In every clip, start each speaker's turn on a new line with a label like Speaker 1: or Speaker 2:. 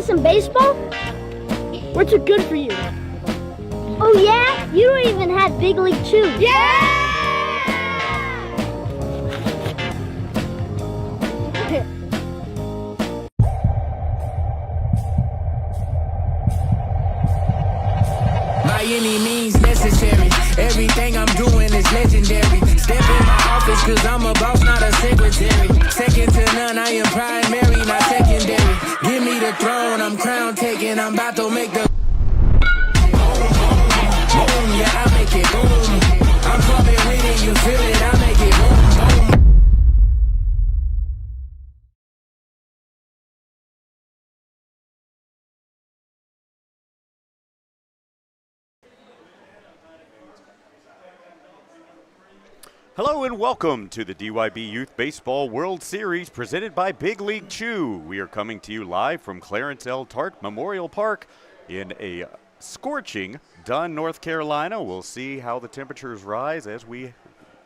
Speaker 1: some baseball? We're too good for you. Oh yeah? You don't even have Big League Chew.
Speaker 2: Yeah!
Speaker 3: By any means necessary, everything I'm doing is legendary. Step in my office cause I'm a boss, not a secretary. Second to none, I am primary, not secondary. Give me the throne, I'm crown taking, I'm about to make the boom, yeah, I make it boom. I'm coming with it, you feel it, I make it boom, boom.
Speaker 4: Hello and welcome to the DYB Youth Baseball World Series presented by Big League Chew. We are coming to you live from Clarence L. Tart Memorial Park in a scorching Dunn, North Carolina. We'll see how the temperatures rise as we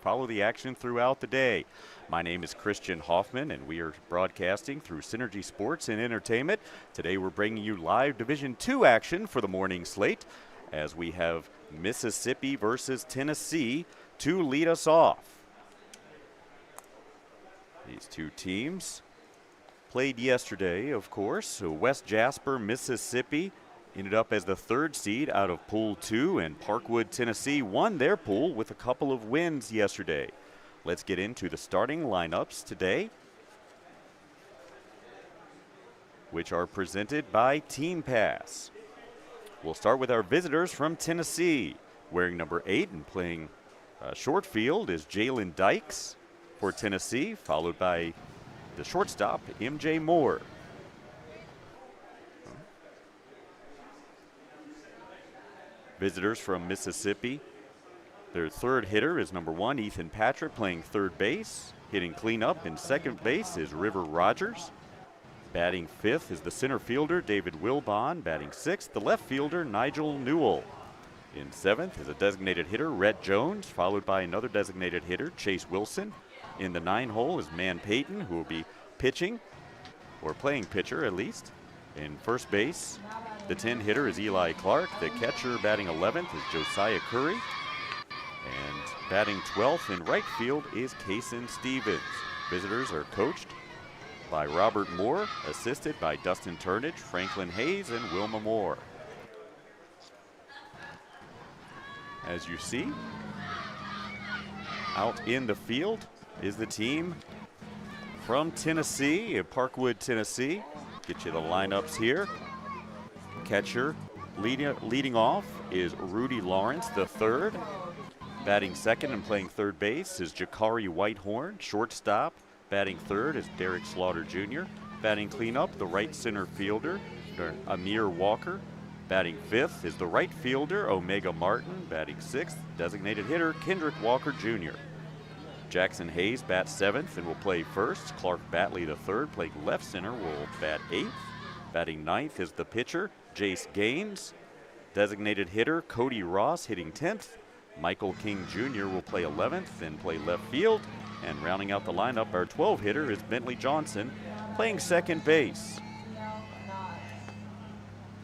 Speaker 4: follow the action throughout the day. My name is Christian Hoffman, and we are broadcasting through Synergy Sports and Entertainment. Today we're bringing you live Division II action for the morning slate as we have Mississippi versus Tennessee to lead us off. These two teams played yesterday, of course. So West Jasper, Mississippi ended up as the third seed out of Pool 2, and Parkwood, Tennessee won their pool with a couple of wins yesterday. Let's get into the starting lineups today, which are presented by Team Pass. We'll start with our visitors from Tennessee. Wearing number 8 and playing short field is Jalen Dykes for Tennessee, followed by the shortstop, M.J. Moore. Visitors from Mississippi, their third hitter is number 1, Ethan Patrick, playing third base. Hitting cleanup in second base is River Rogers. Batting fifth is the center fielder, David Wilbon. Batting sixth, the left fielder, Nigel Newell. In seventh is a designated hitter, Rhett Jones, followed by another designated hitter, Chase Wilson. In the 9 hole is Man Payton, who will be pitching, or playing pitcher at least. In first base, the 10 hitter is Eli Clark. The catcher batting 11th is Josiah Curry. And batting 12th in right field is Kaysen Stevens. Visitors are coached by Robert Moore, assisted by Dustin Turnage, Franklin Hayes, and Wilma Moore. As you see, out in the field is the team from Tennessee, in Parkwood, Tennessee. Get you the lineups here. Catcher leading off is Rudy Lawrence, the third. Batting second and playing third base is Jakari Whitehorn. Shortstop, batting third is Derek Slaughter Jr. Batting cleanup, the right center fielder, Amir Walker. Batting fifth is the right fielder, Omega Martin. Batting sixth, designated hitter, Kendrick Walker Jr. Jackson Hayes bats seventh and will play first. Clark Batley, the third, playing left center, will bat eighth. Batting ninth is the pitcher, Jace Gaines. Designated hitter, Cody Ross, hitting 10th. Michael King Jr. will play 11th and play left field. And rounding out the lineup, our 12 hitter is Bentley Johnson, playing second base.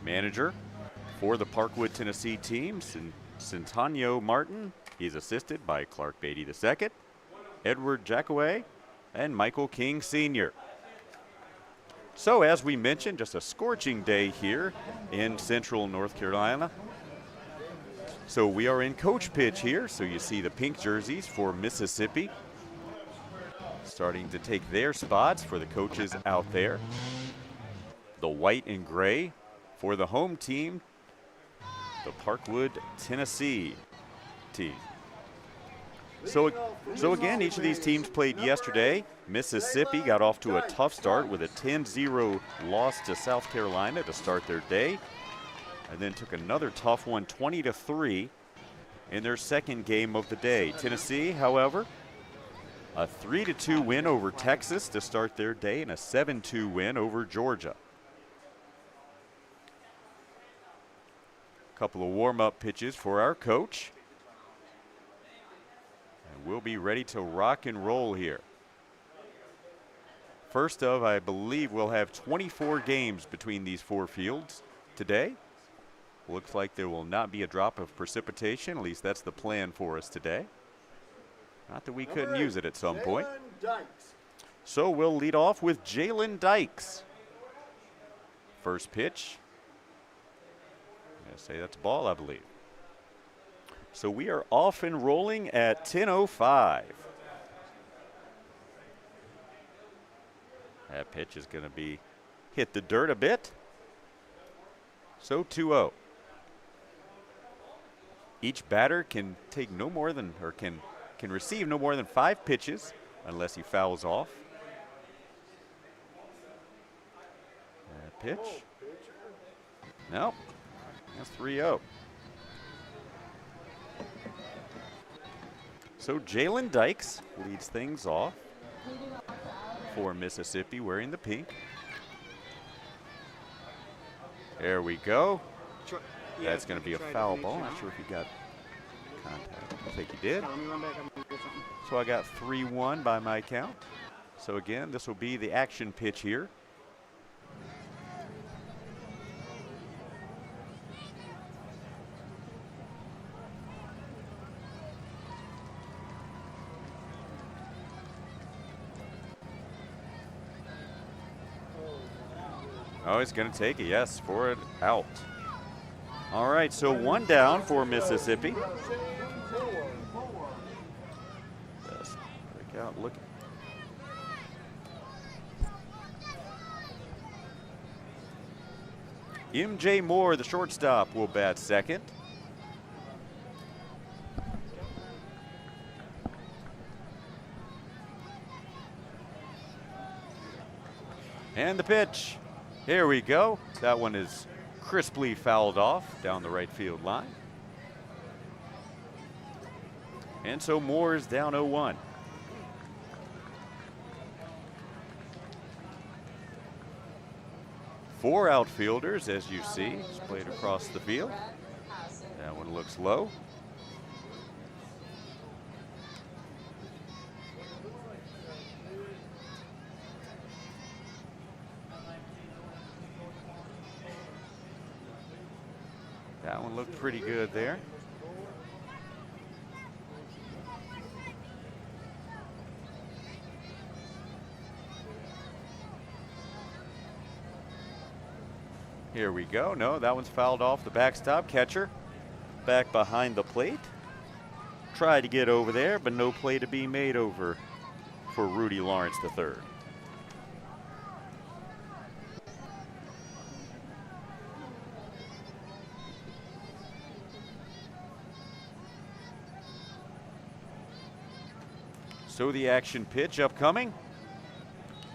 Speaker 4: Manager for the Parkwood, Tennessee team, Centanio Martin. He's assisted by Clark Beatty II, Edward Jackaway, and Michael King Sr. So as we mentioned, just a scorching day here in central North Carolina. So we are in coach pitch here. So you see the pink jerseys for Mississippi starting to take their spots for the coaches out there. The white and gray for the home team, the Parkwood, Tennessee team. So again, each of these teams played yesterday. Mississippi got off to a tough start with a 10-0 loss to South Carolina to start their day, and then took another tough one, 20-3, in their second game of the day. Tennessee, however, a 3-2 win over Texas to start their day, and a 7-2 win over Georgia. A couple of warm-up pitches for our coach. And we'll be ready to rock and roll here. First of, I believe, we'll have 24 games between these four fields today. Looks like there will not be a drop of precipitation. At least that's the plan for us today. Not that we couldn't use it at some point. So we'll lead off with Jalen Dykes. First pitch. I'm going to say that's a ball, I believe. So we are off and rolling at 10:05. That pitch is going to be hit the dirt a bit. So 2-0. Each batter can take no more than, or can receive no more than 5 pitches unless he fouls off. That pitch. No. That's 3-0. So Jalen Dykes leads things off for Mississippi, wearing the pink. There we go. That's going to be a foul ball. Not sure if he got contact. I think he did. So I got 3-1 by my count. So again, this will be the action pitch here. Oh, he's going to take it, yes, for it out. All right, so 1 down for Mississippi. Just break out, look. MJ Moore, the shortstop, will bat second. And the pitch. Here we go. That one is crisply fouled off down the right field line. And so Moore is down 0-1. Four outfielders, as you see, splayed across the field. That one looks low. That one looked pretty good there. Here we go. No, that one's fouled off the backstop. Catcher back behind the plate. Tried to get over there, but no play to be made over for Rudy Lawrence III. So the action pitch upcoming.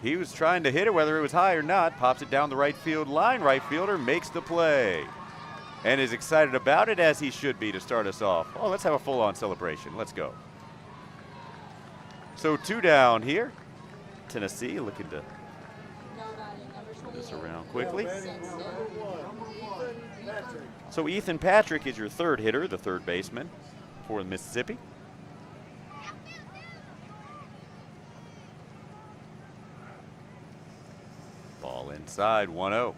Speaker 4: He was trying to hit it, whether it was high or not, pops it down the right field line. Right fielder makes the play and is excited about it, as he should be, to start us off. Oh, let's have a full-on celebration. Let's go. So 2 down here. Tennessee looking to turn this around quickly. So Ethan Patrick is your third hitter, the third baseman for Mississippi. Ball inside, 1-0.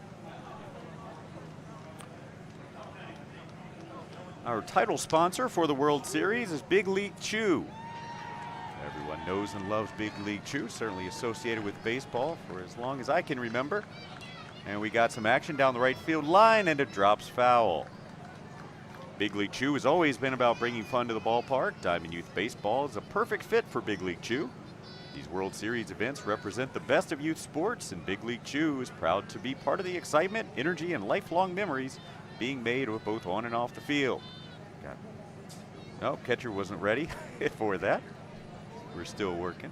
Speaker 4: Our title sponsor for the World Series is Big League Chew. Everyone knows and loves Big League Chew, certainly associated with baseball for as long as I can remember. And we got some action down the right field line, and it drops foul. Big League Chew has always been about bringing fun to the ballpark. Diamond Youth Baseball is a perfect fit for Big League Chew. These World Series events represent the best of youth sports, and Big League Chew is proud to be part of the excitement, energy, and lifelong memories being made both on and off the field. No, catcher wasn't ready for that. We're still working.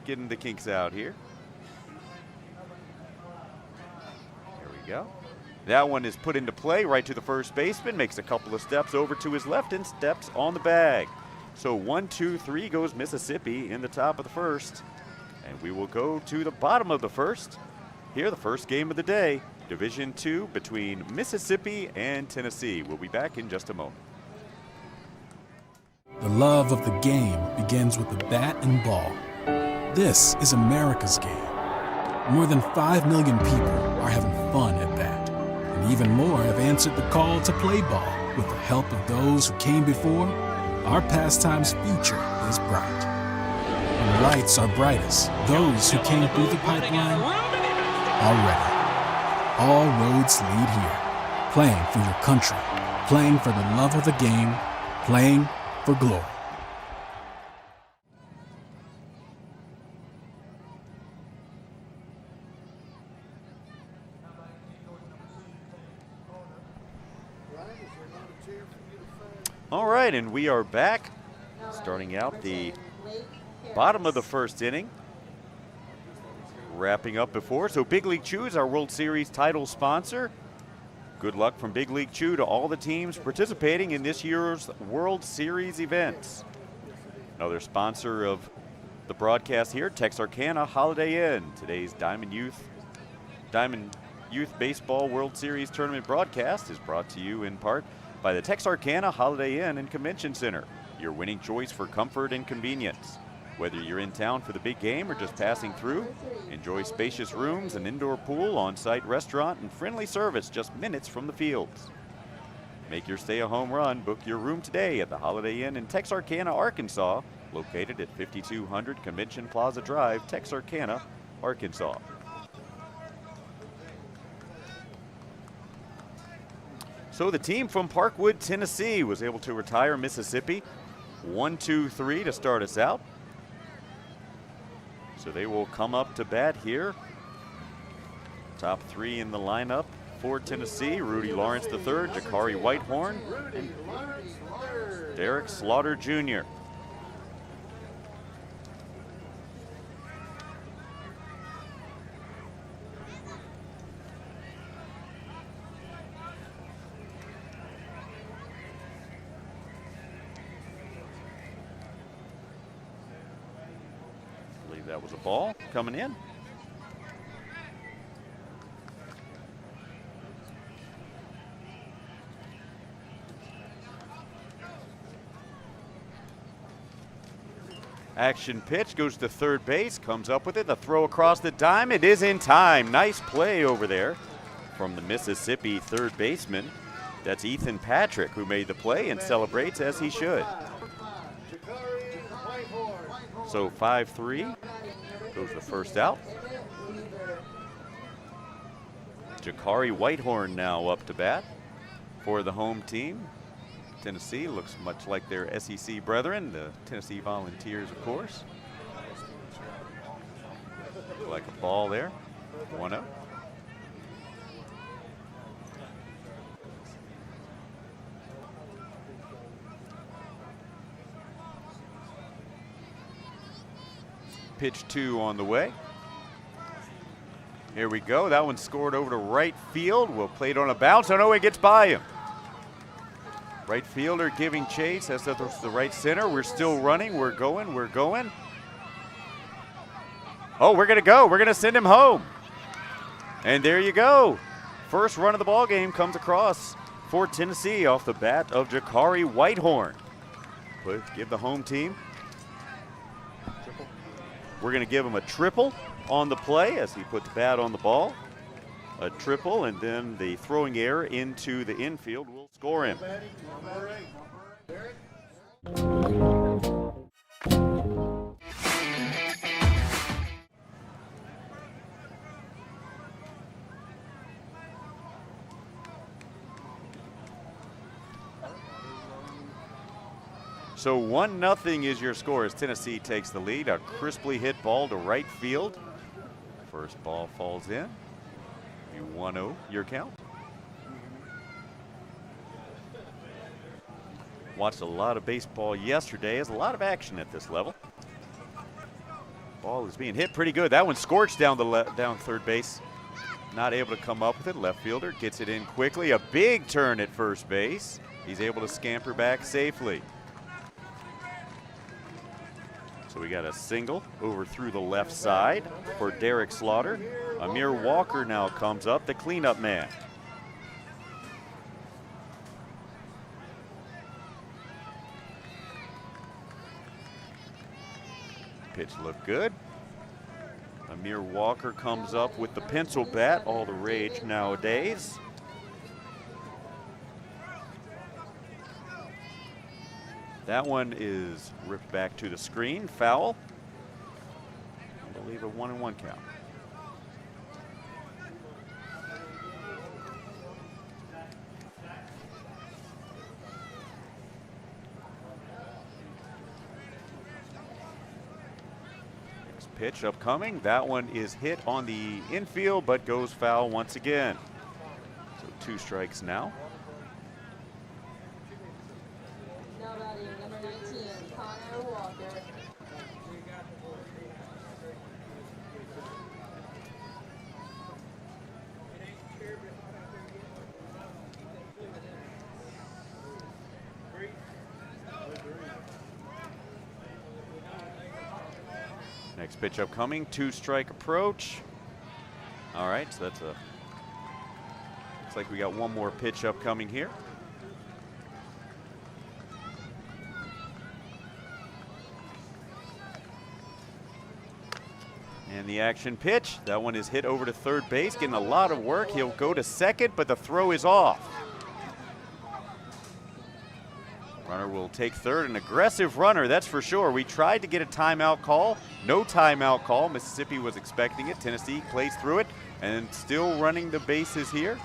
Speaker 4: Getting the kinks out here. There we go. That one is put into play right to the first baseman, makes a couple of steps over to his left and steps on the bag. So 1-2-3 goes Mississippi in the top of the first. And we will go to the bottom of the first. Here, the first game of the day, Division II between Mississippi and Tennessee. We'll be back in just a moment.
Speaker 2: The love of the game begins with the bat and ball. This is America's game. More than 5 million people are having fun at bat. And even more have answered the call to play ball. With the help of those who came before, our pastime's future is bright. When the lights are brightest, those who came through the pipeline are ready. All roads lead here. Playing for your country, playing for the love of the game, playing for glory.
Speaker 4: All right, and we are back, starting out the bottom of the first inning. Wrapping up before, so Big League Chew is our World Series title sponsor. Good luck from Big League Chew to all the teams participating in this year's World Series events. Another sponsor of the broadcast here, Texarkana Holiday Inn. Today's Diamond Youth Baseball World Series Tournament broadcast is brought to you in part by the Texarkana Holiday Inn and Convention Center, your winning choice for comfort and convenience. Whether you're in town for the big game or just passing through, enjoy spacious rooms, an indoor pool, on-site restaurant, and friendly service just minutes from the fields. Make your stay a home run. Book your room today at the Holiday Inn in Texarkana, Arkansas, located at 5200 Convention Plaza Drive, Texarkana, Arkansas. So the team from Parkwood, Tennessee was able to retire Mississippi 1-2-3 to start us out. So they will come up to bat here. Top three in the lineup for Tennessee: Rudy Lawrence III, Jakari Whitehorn, and Derek Slaughter Jr. That was a ball coming in. Action pitch goes to third base, comes up with it. The throw across the dime. It is in time. Nice play over there from the Mississippi third baseman. That's Ethan Patrick, who made the play and celebrates as he should. So 5-3 goes the first out. Jakari Whitehorn now up to bat for the home team. Tennessee looks much like their SEC brethren, the Tennessee Volunteers, of course. Like a ball there, 1-0. Pitch 2 on the way. Here we go. That one scored over to right field. Will play it on a bounce. Oh no, it gets by him. Right fielder giving chase. That's the right center. We're still running. We're going. We're going. Oh, we're going to go. We're going to send him home. And there you go. First run of the ball game comes across for Tennessee off the bat of Jakari Whitehorn. Give the home team. We're going to give him a triple on the play as he put the bat on the ball. A triple, and then the throwing error into the infield will score him. So 1-0 is your score as Tennessee takes the lead. A crisply hit ball to right field. First ball falls in. 1-0 your count. Watched a lot of baseball yesterday. There's a lot of action at this level. Ball is being hit pretty good. That one scorched down down third base. Not able to come up with it. Left fielder gets it in quickly. A big turn at first base. He's able to scamper back safely. So we got a single over through the left side for Derek Slaughter. Amir Walker now comes up, the cleanup man. Pitch looked good. Amir Walker comes up with the pencil bat, all the rage nowadays. That one is ripped back to the screen, foul. I believe a 1-1 count. Next pitch upcoming. That one is hit on the infield, but goes foul once again. So 2 strikes now. Next pitch upcoming, 2-strike approach. All right, so that's looks like we got one more pitch upcoming here. And the action pitch, that one is hit over to third base, getting a lot of work. He'll go to second, but the throw is off. Runner will take third, an aggressive runner, that's for sure. We tried to get a timeout call, no timeout call. Mississippi was expecting it. Tennessee plays through it and still running the bases here.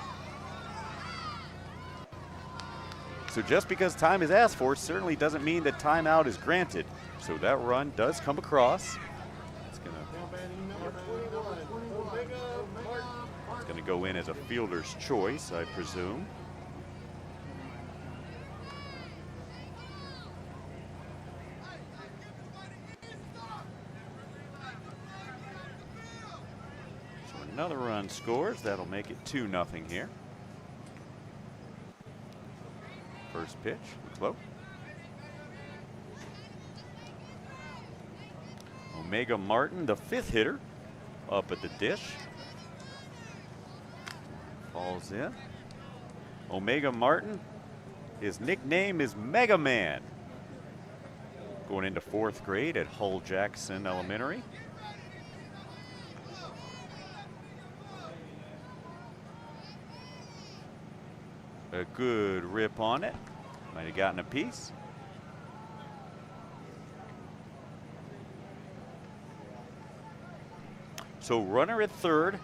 Speaker 4: So just because time is asked for certainly doesn't mean that timeout is granted. So that run does come across. It's gonna go in as a fielder's choice, I presume. Another run scores. That'll make it 2-0 here. First pitch, looks low. Omega Martin, the 5th hitter, up at the dish. Falls in. Omega Martin, his nickname is Mega Man. Going into 4th grade at Hull Jackson Elementary. A good rip on it. Might have gotten a piece. So runner at third,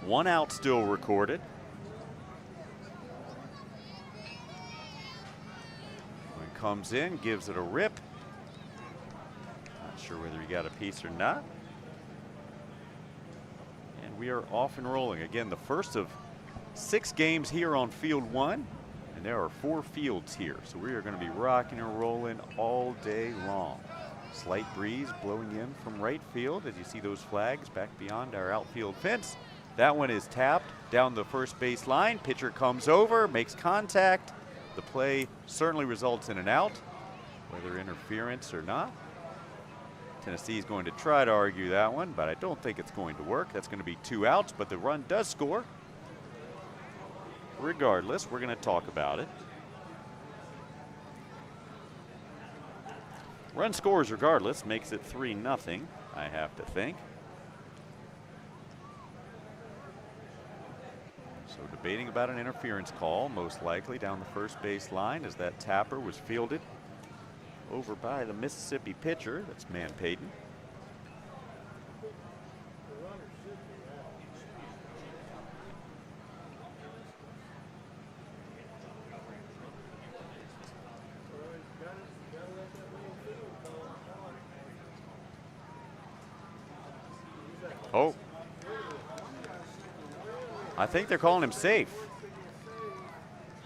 Speaker 4: 1 out still recorded. When comes in, gives it a rip. Not sure whether he got a piece or not. And we are off and rolling. Again, the first of 6 games here on field 1, and there are 4 fields here, so we are going to be rocking and rolling all day long. Slight breeze blowing in from right field as you see those flags back beyond our outfield fence. That one is tapped down the first base line. Pitcher comes over, makes contact. The play certainly results in an out, whether interference or not. Tennessee is going to try to argue that one, but I don't think it's going to work. That's going to be 2 outs, but the run does score. Regardless, we're going to talk about it. Run scores regardless, makes it 3-0, I have to think. So debating about an interference call, most likely down the first base line, as that tapper was fielded over by the Mississippi pitcher. That's Man Payton. Oh, I think they're calling him safe.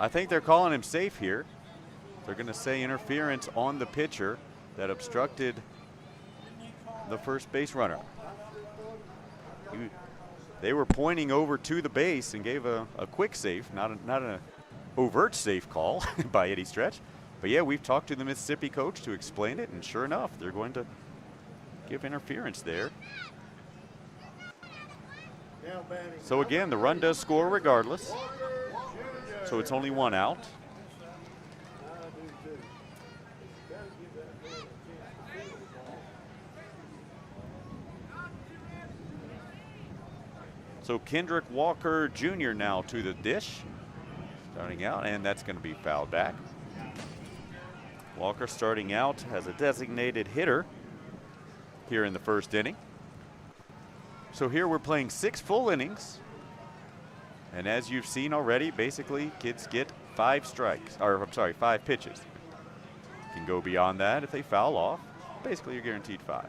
Speaker 4: I think they're calling him safe here. They're going to say interference on the pitcher that obstructed the first base runner. They were pointing over to the base and gave a quick safe, not an overt safe call by any stretch. But yeah, we've talked to the Mississippi coach to explain it, and sure enough, they're going to give interference there. So again, the run does score regardless. So it's only 1 out. So Kendrick Walker Jr. now to the dish, starting out, and that's going to be fouled back. Walker starting out as a designated hitter here in the first inning. So here we're playing 6 full innings. And as you've seen already, basically kids get 5 pitches. Can go beyond that if they foul off. Basically, you're guaranteed 5.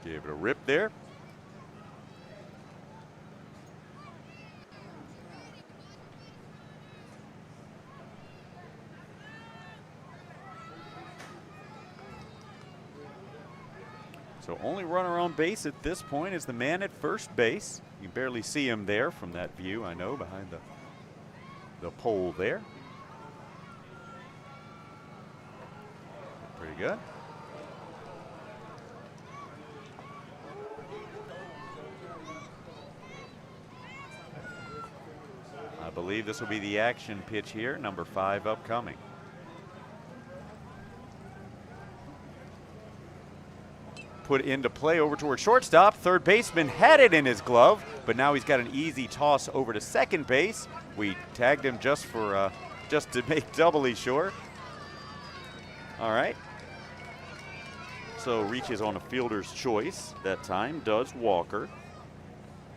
Speaker 4: Give it a rip there. So only runner on base at this point is the man at first base. You can barely see him there from that view, I know, behind the pole there. Pretty good. I believe this will be the action pitch here, number 5 upcoming. Put into play over toward shortstop. Third baseman had it in his glove, but now he's got an easy toss over to second base. We tagged him just to make doubly sure. All right. So reaches on a fielder's choice that time, does Walker.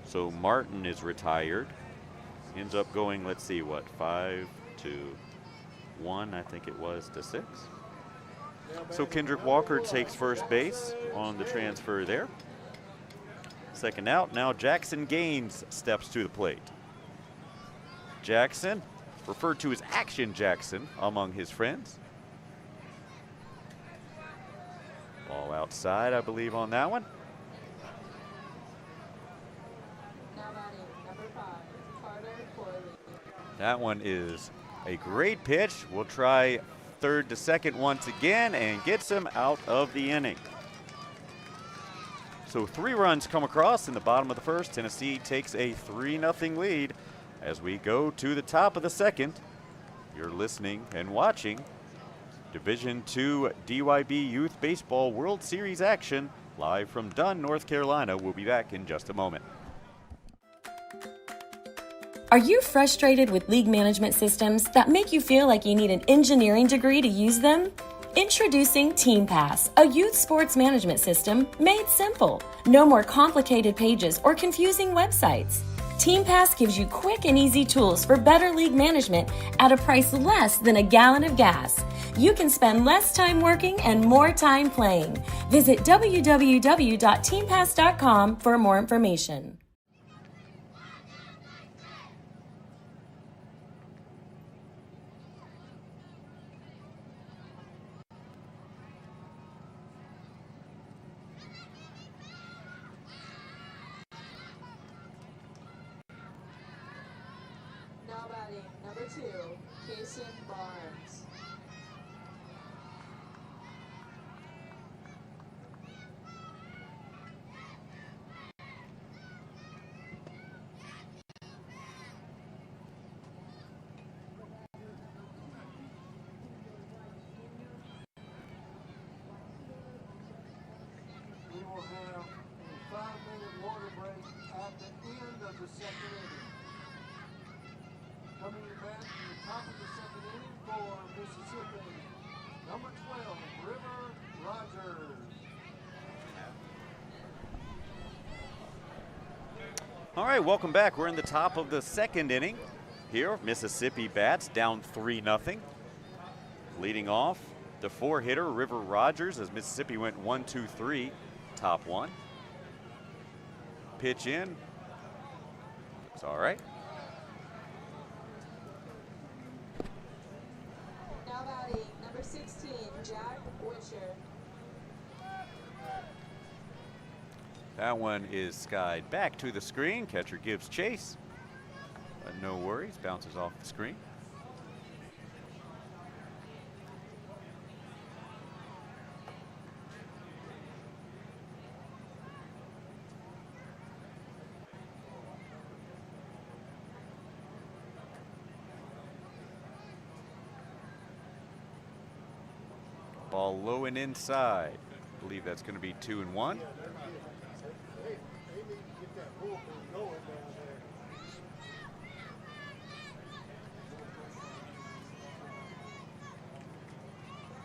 Speaker 4: So Martin is retired. Ends up going, let's see, what, 5-1, I think it was, to 6. So Kendrick Walker takes first base on the transfer there. Second out, now Jackson Gaines steps to the plate. Jackson, referred to as Action Jackson among his friends. Ball outside, I believe, on that one. That one is a great pitch. We'll try third to second once again and gets him out of the inning. So 3 runs come across in the bottom of the first. Tennessee takes a 3-0 lead as we go to the top of the second. You're listening and watching Division II DYB Youth Baseball World Series action live from Dunn, North Carolina. We'll be back in just a moment.
Speaker 5: Are you frustrated with league management systems that make you feel like you need an engineering degree to use them? Introducing TeamPass, a youth sports management system made simple. No more complicated pages or confusing websites. TeamPass gives you quick and easy tools for better league management at a price less than a gallon of gas. You can spend less time working and more time playing. Visit www.teampass.com for more information.
Speaker 6: Number 2, Kason Barnes.
Speaker 7: We will have a 5-minute water break at the end of the second inning. Coming back to the top of the second inning for Mississippi, number 12, River Rogers.
Speaker 4: All right, welcome back. We're in the top of the second inning here. Mississippi bats down 3-0. Leading off, the 4-hitter, River Rogers, as Mississippi went 1-2-3, top 1. Pitch in. It's all right.
Speaker 6: Now batting, number 16, Jack Wisher.
Speaker 4: That one is skied back to the screen. Catcher gives chase, but no worries, bounces off the screen. Ball low and inside. I believe that's going to be 2-1.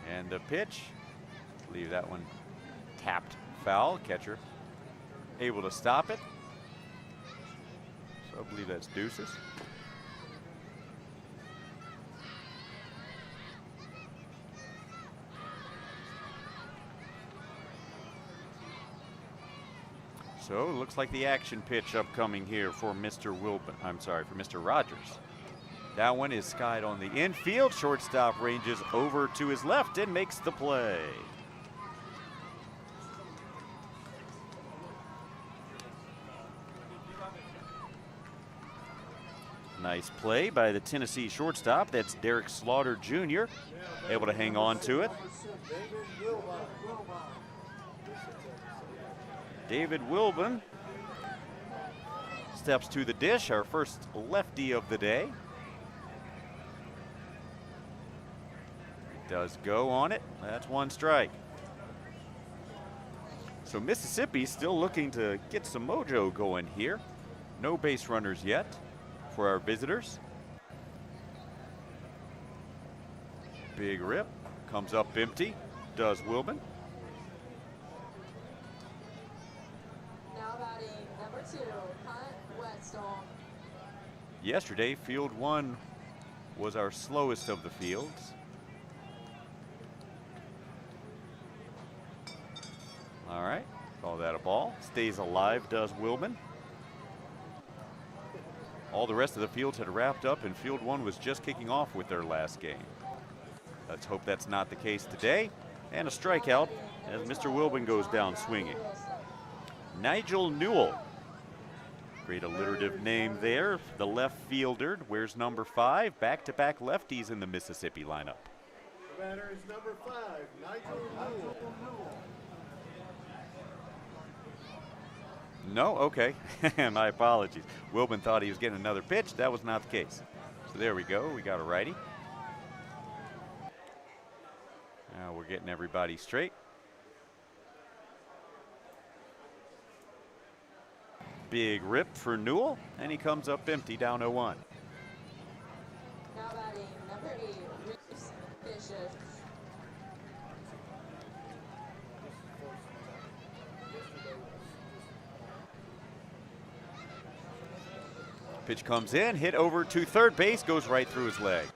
Speaker 4: And the pitch, leave that one tapped foul. Catcher able to stop it. So I believe that's deuces. So it looks like the action pitch upcoming here for Mr. for Mr. Rogers. That one is skied on the infield. Shortstop ranges over to his left and makes the play. Nice play by the Tennessee shortstop. That's Derek Slaughter Jr. Able to hang on to it. David Wilbon steps to the dish, our first lefty of the day. Does go on it. That's one strike. So Mississippi still looking to get some mojo going here. No base runners yet for our visitors. Big rip. Comes up empty. Does Wilbon.
Speaker 6: Now batting number 2, Hunt Westall.
Speaker 4: Yesterday, field 1 was our slowest of the fields. All right, call that a ball. Stays alive, does Wilbon. All the rest of the fields had wrapped up and field 1 was just kicking off with their last game. Let's hope that's not the case today. And a strikeout as Mr. Wilbon goes down swinging. Nigel Newell. Great alliterative name there. The left fielder wears number 5. Back-to-back lefties in the Mississippi lineup.
Speaker 7: The batter is number 5, Nigel Newell.
Speaker 4: No? Okay. My apologies. Wilbon thought he was getting another pitch. That was not the case. So there we go. We got a righty. Now we're getting everybody straight. Big rip for Newell, and he comes up empty, down 0-1.
Speaker 6: Now batting number 8, Reese Bishop.
Speaker 4: Pitch comes in, hit over to third base, goes right through his legs.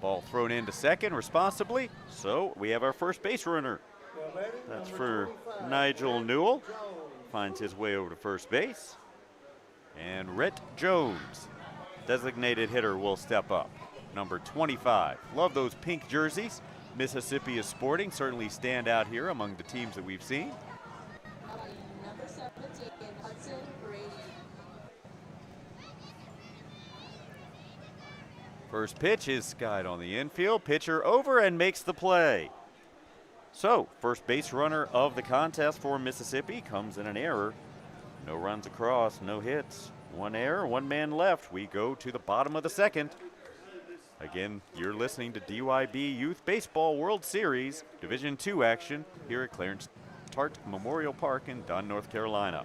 Speaker 4: Ball thrown into second responsibly, so we have our first base runner. That's for Nigel Newell. Finds his way over to first base. And Rhett Jones, designated hitter, will step up. Number 25. Love those pink jerseys Mississippi is sporting. Certainly stand out here among the teams that we've seen.
Speaker 6: Number 17, Hudson Brady.
Speaker 4: First pitch is skied on the infield. Pitcher over and makes the play. So, first base runner of the contest for Mississippi comes in an error. No runs across, no hits. One error, one man left. We go to the bottom of the second. Again, you're listening to DYB Youth Baseball World Series Division II action here at Clarence Tart Memorial Park in Dunn, North Carolina.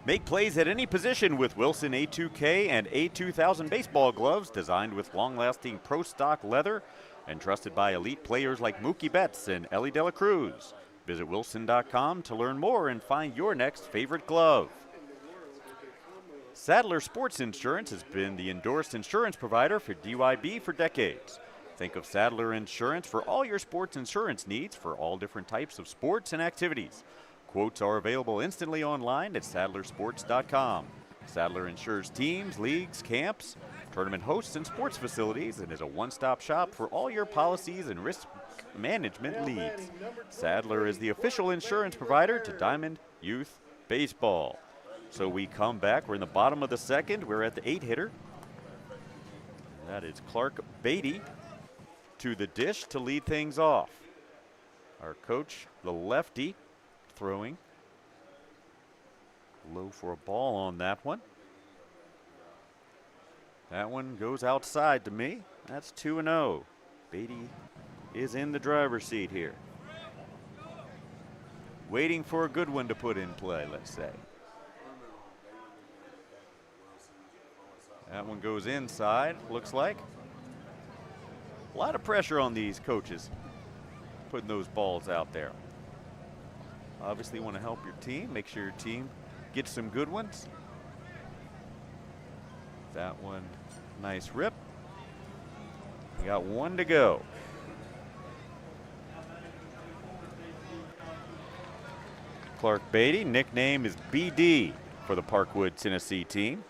Speaker 4: Make plays at any position with Wilson A2K and A2000 baseball gloves designed with long-lasting pro stock leather and trusted by elite players like Mookie Betts and Ellie De La Cruz. Visit wilson.com to learn more and find your next favorite glove. Sadler Sports Insurance has been the endorsed insurance provider for DYB for decades. Think of Sadler Insurance for all your sports insurance needs for all different types of sports and activities. Quotes are available instantly online at sadlersports.com. Sadler insures teams, leagues, camps, tournament hosts, and sports facilities, and is a one-stop shop for all your policies and risk management needs. Sadler is the official insurance provider to Diamond Youth Baseball. So we come back. We're in the bottom of the second. We're at the 8-hitter. That is Clark Beatty to the dish to lead things off. Our coach, the lefty, throwing. Low for a ball on that one. That one goes outside to me. That's 2-0. Beatty is in the driver's seat here. Waiting for a good one to put in play, let's say. That one goes inside, looks like. A lot of pressure on these coaches putting those balls out there. Obviously want to help your team, make sure your team gets some good ones. That one, nice rip. We got one to go. Clark Beatty, nickname is BD for the Parkwood, Tennessee team.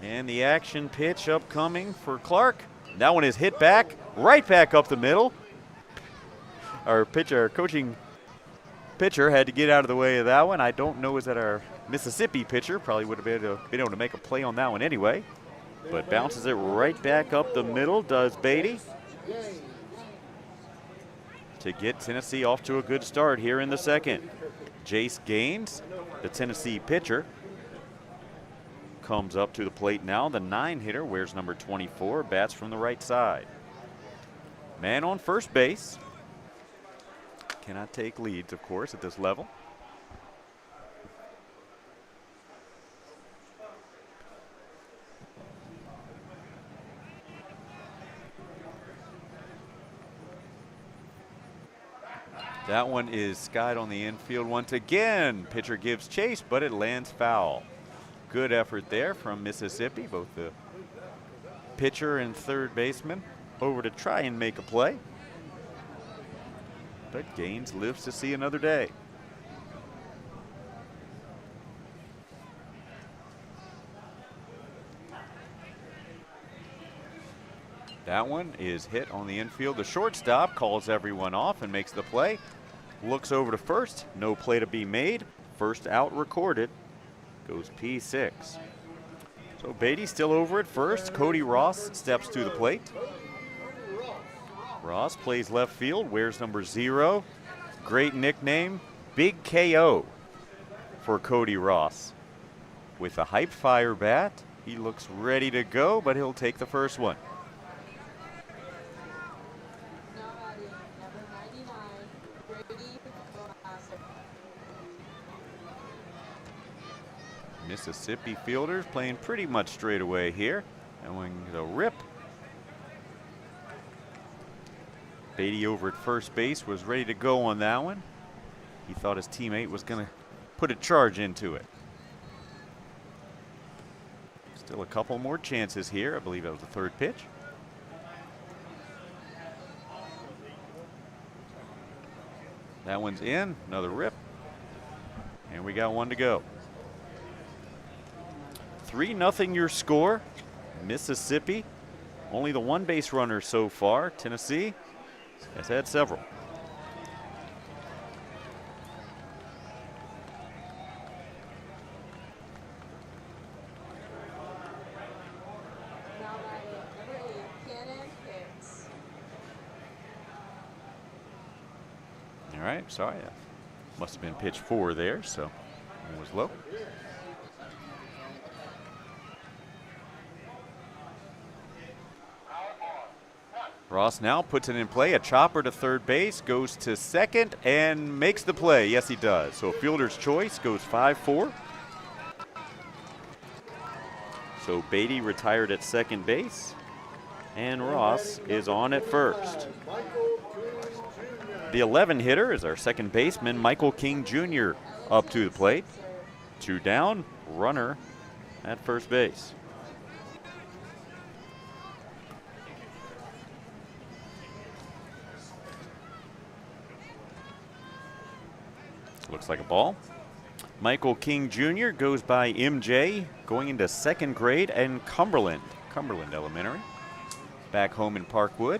Speaker 4: And the action pitch upcoming for Clark. That one is hit back, right back up the middle. Our coaching pitcher had to get out of the way of that one. I don't know, is that our Mississippi pitcher? Probably would have been able to make a play on that one anyway. But bounces it right back up the middle, does Beatty. To get Tennessee off to a good start here in the second. Jace Gaines, the Tennessee pitcher, comes up to the plate now. The 9-hitter wears number 24, bats from the right side. Man on first base. Cannot take leads, of course, at this level. That one is skied on the infield once again. Pitcher gives chase, but it lands foul. Good effort there from Mississippi, both the pitcher and third baseman over to try and make a play. But Gaines lives to see another day. That one is hit on the infield. The shortstop calls everyone off and makes the play. Looks over to first. No play to be made. First out recorded. Goes P6. So Beatty still over at first. Cody Ross steps to the plate. Ross plays left field, wears number 0. Great nickname, Big KO for Cody Ross. With a hype fire bat, he looks ready to go, but he'll take the first one.
Speaker 6: Now batting, number 99, Brady Boasser.
Speaker 4: Mississippi fielders playing pretty much straight away here. And when the rip. Beatty over at first base was ready to go on that one. He thought his teammate was going to put a charge into it. Still a couple more chances here. I believe that was the third pitch. That one's in, another rip. And we got one to go. 3-0 your score. Mississippi, only the one base runner so far. Tennessee has had several.
Speaker 6: Now batting, number 8, Cannon Hicks.
Speaker 4: All right, sorry. Must have been pitch 4 there, so it was low. Ross now puts it in play. A chopper to third base, goes to second, and makes the play. Yes, he does. So a fielder's choice goes 5-4. So Beatty retired at second base, and Ross is on at first. The 11-hitter is our second baseman, Michael King Jr., up to the plate. 2 down, runner at first base. looks like a ball. Michael King Jr. goes by MJ, going into 2nd grade, and Cumberland Elementary, back home in Parkwood.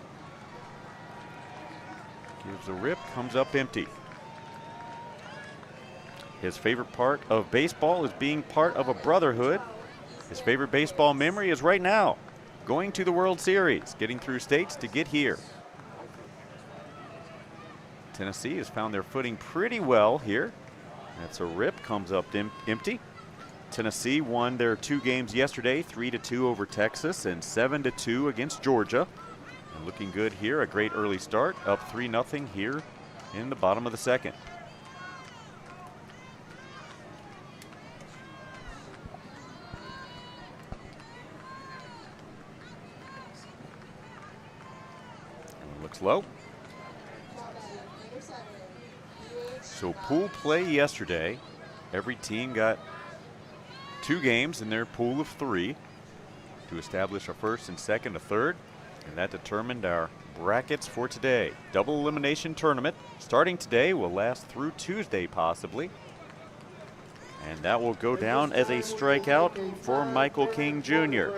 Speaker 4: Gives a rip, comes up empty. His favorite part of baseball is being part of a brotherhood. His favorite baseball memory is right now, going to the World Series, getting through states to get here. Tennessee has found their footing pretty well here. That's a rip, comes up empty. Tennessee won their 2 games yesterday, 3-2 over Texas and 7-2 against Georgia. And looking good here, a great early start, up 3-0 here in the bottom of the 2nd. And looks low. So pool play yesterday, every team got 2 games in their pool of 3 to establish a 1st and 2nd, a 3rd, and that determined our brackets for today. Double elimination tournament starting today, will last through Tuesday possibly, and that will go down as a strikeout for Michael King Jr.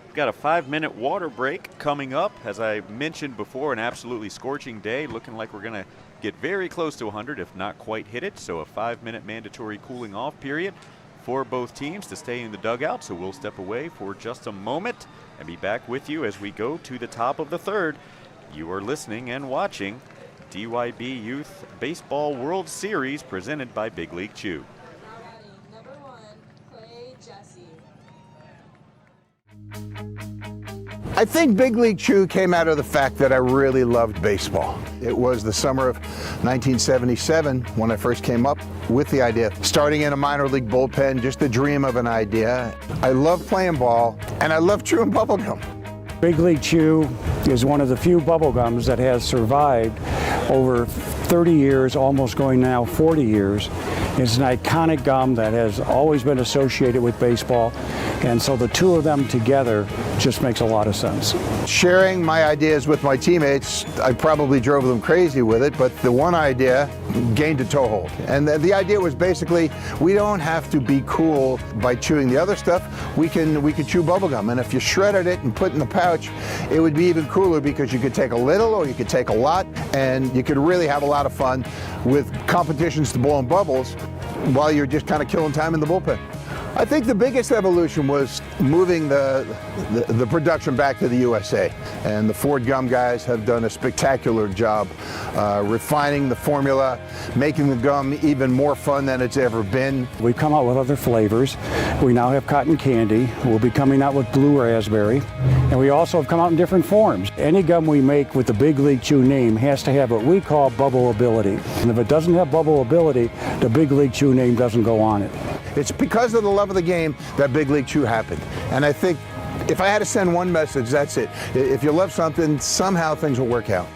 Speaker 4: We've got a 5-minute water break coming up. As I mentioned before, an absolutely scorching day, looking like we're going to get very close to 100, if not quite hit it. So a 5-minute mandatory cooling off period for both teams to stay in the dugout. So we'll step away for just a moment and be back with you as we go to the top of the 3rd. You are listening and watching DYB Youth Baseball World Series presented by Big League Chew.
Speaker 6: Number 1, Clay Jesse.
Speaker 8: I think Big League Chew came out of the fact that I really loved baseball. It was the summer of 1977 when I first came up with the idea of starting in a minor league bullpen, just the dream of an idea. I love playing ball, and I love chewing bubble gum.
Speaker 9: Big League Chew is one of the few bubble gums that has survived over 30 years, almost going now 40 years. It's an iconic gum that has always been associated with baseball, and so the 2 of them together just makes a lot of sense.
Speaker 8: Sharing my ideas with my teammates, I probably drove them crazy with it, but the one idea gained a toehold. And the idea was basically, we don't have to be cool by chewing the other stuff. We can chew bubble gum, and if you shredded it and put it in the pouch, it would be even cooler because you could take a little or you could take a lot, and you could really have a lot of fun with competitions to blowing bubbles while you're just kind of killing time in the bullpen. I think the biggest evolution was moving the production back to the USA, and the Ford Gum guys have done a spectacular job refining the formula, making the gum even more fun than it's ever been.
Speaker 9: We've come out with other flavors. We now have cotton candy. We'll be coming out with blue raspberry, and we also have come out in different forms. Any gum we make with the Big League Chew name has to have what we call bubble ability, and if it doesn't have bubble ability, the Big League Chew name doesn't go on it.
Speaker 8: It's because of the love of the game that Big League Chew happened. And I think if I had to send one message, that's it. If you love something, somehow things will work out.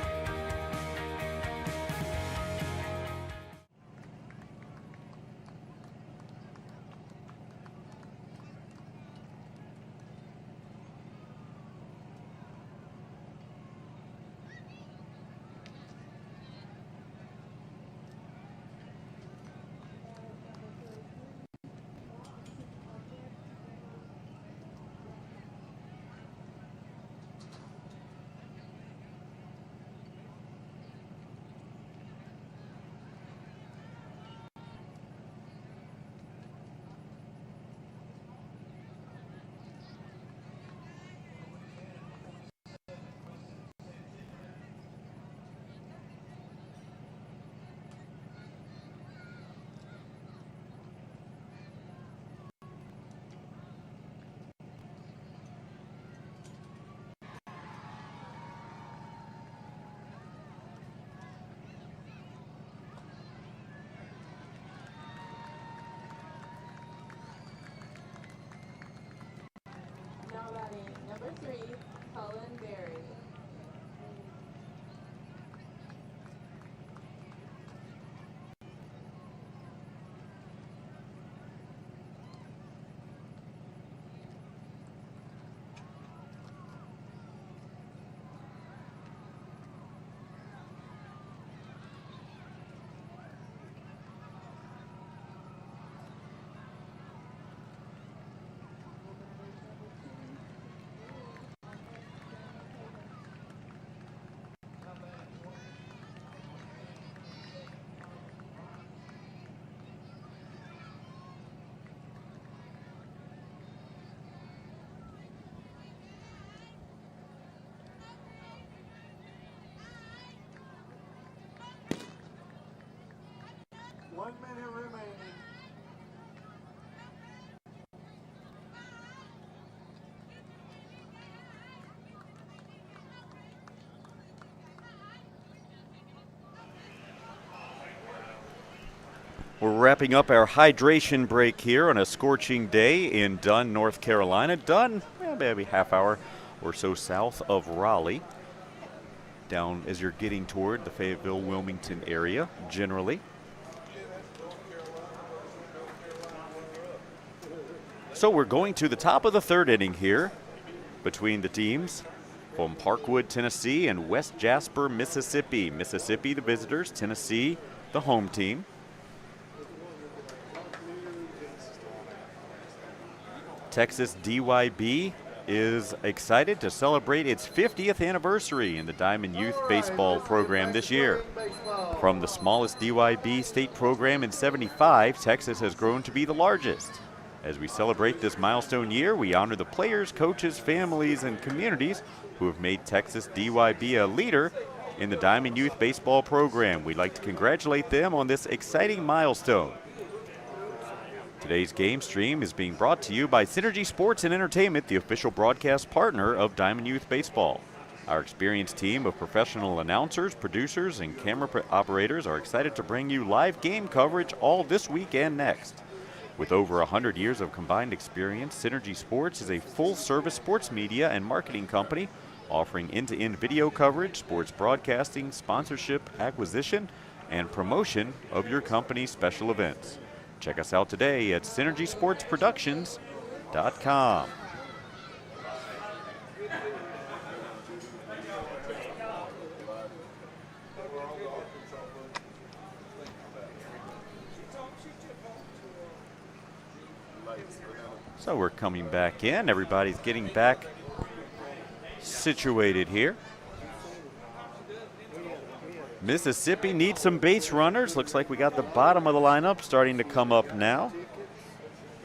Speaker 6: Now batting number 3, Cullen Berry.
Speaker 7: 1 minute remaining.
Speaker 4: We're wrapping up our hydration break here on a scorching day in Dunn, North Carolina. Dunn, maybe half hour or so south of Raleigh. Down as you're getting toward the Fayetteville, Wilmington area generally. So we're going to the top of the third inning here between the teams from Parkwood, Tennessee and West Jasper, Mississippi. Mississippi, the visitors, Tennessee, the home team. Texas DYB is excited to celebrate its 50th anniversary in the Diamond Youth Baseball program this year. From the smallest DYB state program in '75, Texas has grown to be the largest. As we celebrate this milestone year, we honor the players, coaches, families, and communities who have made Texas DYB a leader in the Diamond Youth Baseball program. We'd like to congratulate them on this exciting milestone. Today's game stream is being brought to you by Synergy Sports and Entertainment, the official broadcast partner of Diamond Youth Baseball. Our experienced team of professional announcers, producers, and camera operators are excited to bring you live game coverage all this week and next. With over 100 years of combined experience, Synergy Sports is a full-service sports media and marketing company offering end-to-end video coverage, sports broadcasting, sponsorship, acquisition, and promotion of your company's special events. Check us out today at synergysportsproductions.com. So we're coming back in. Everybody's getting back situated here. Mississippi needs some base runners. Looks like we got the bottom of the lineup starting to come up now.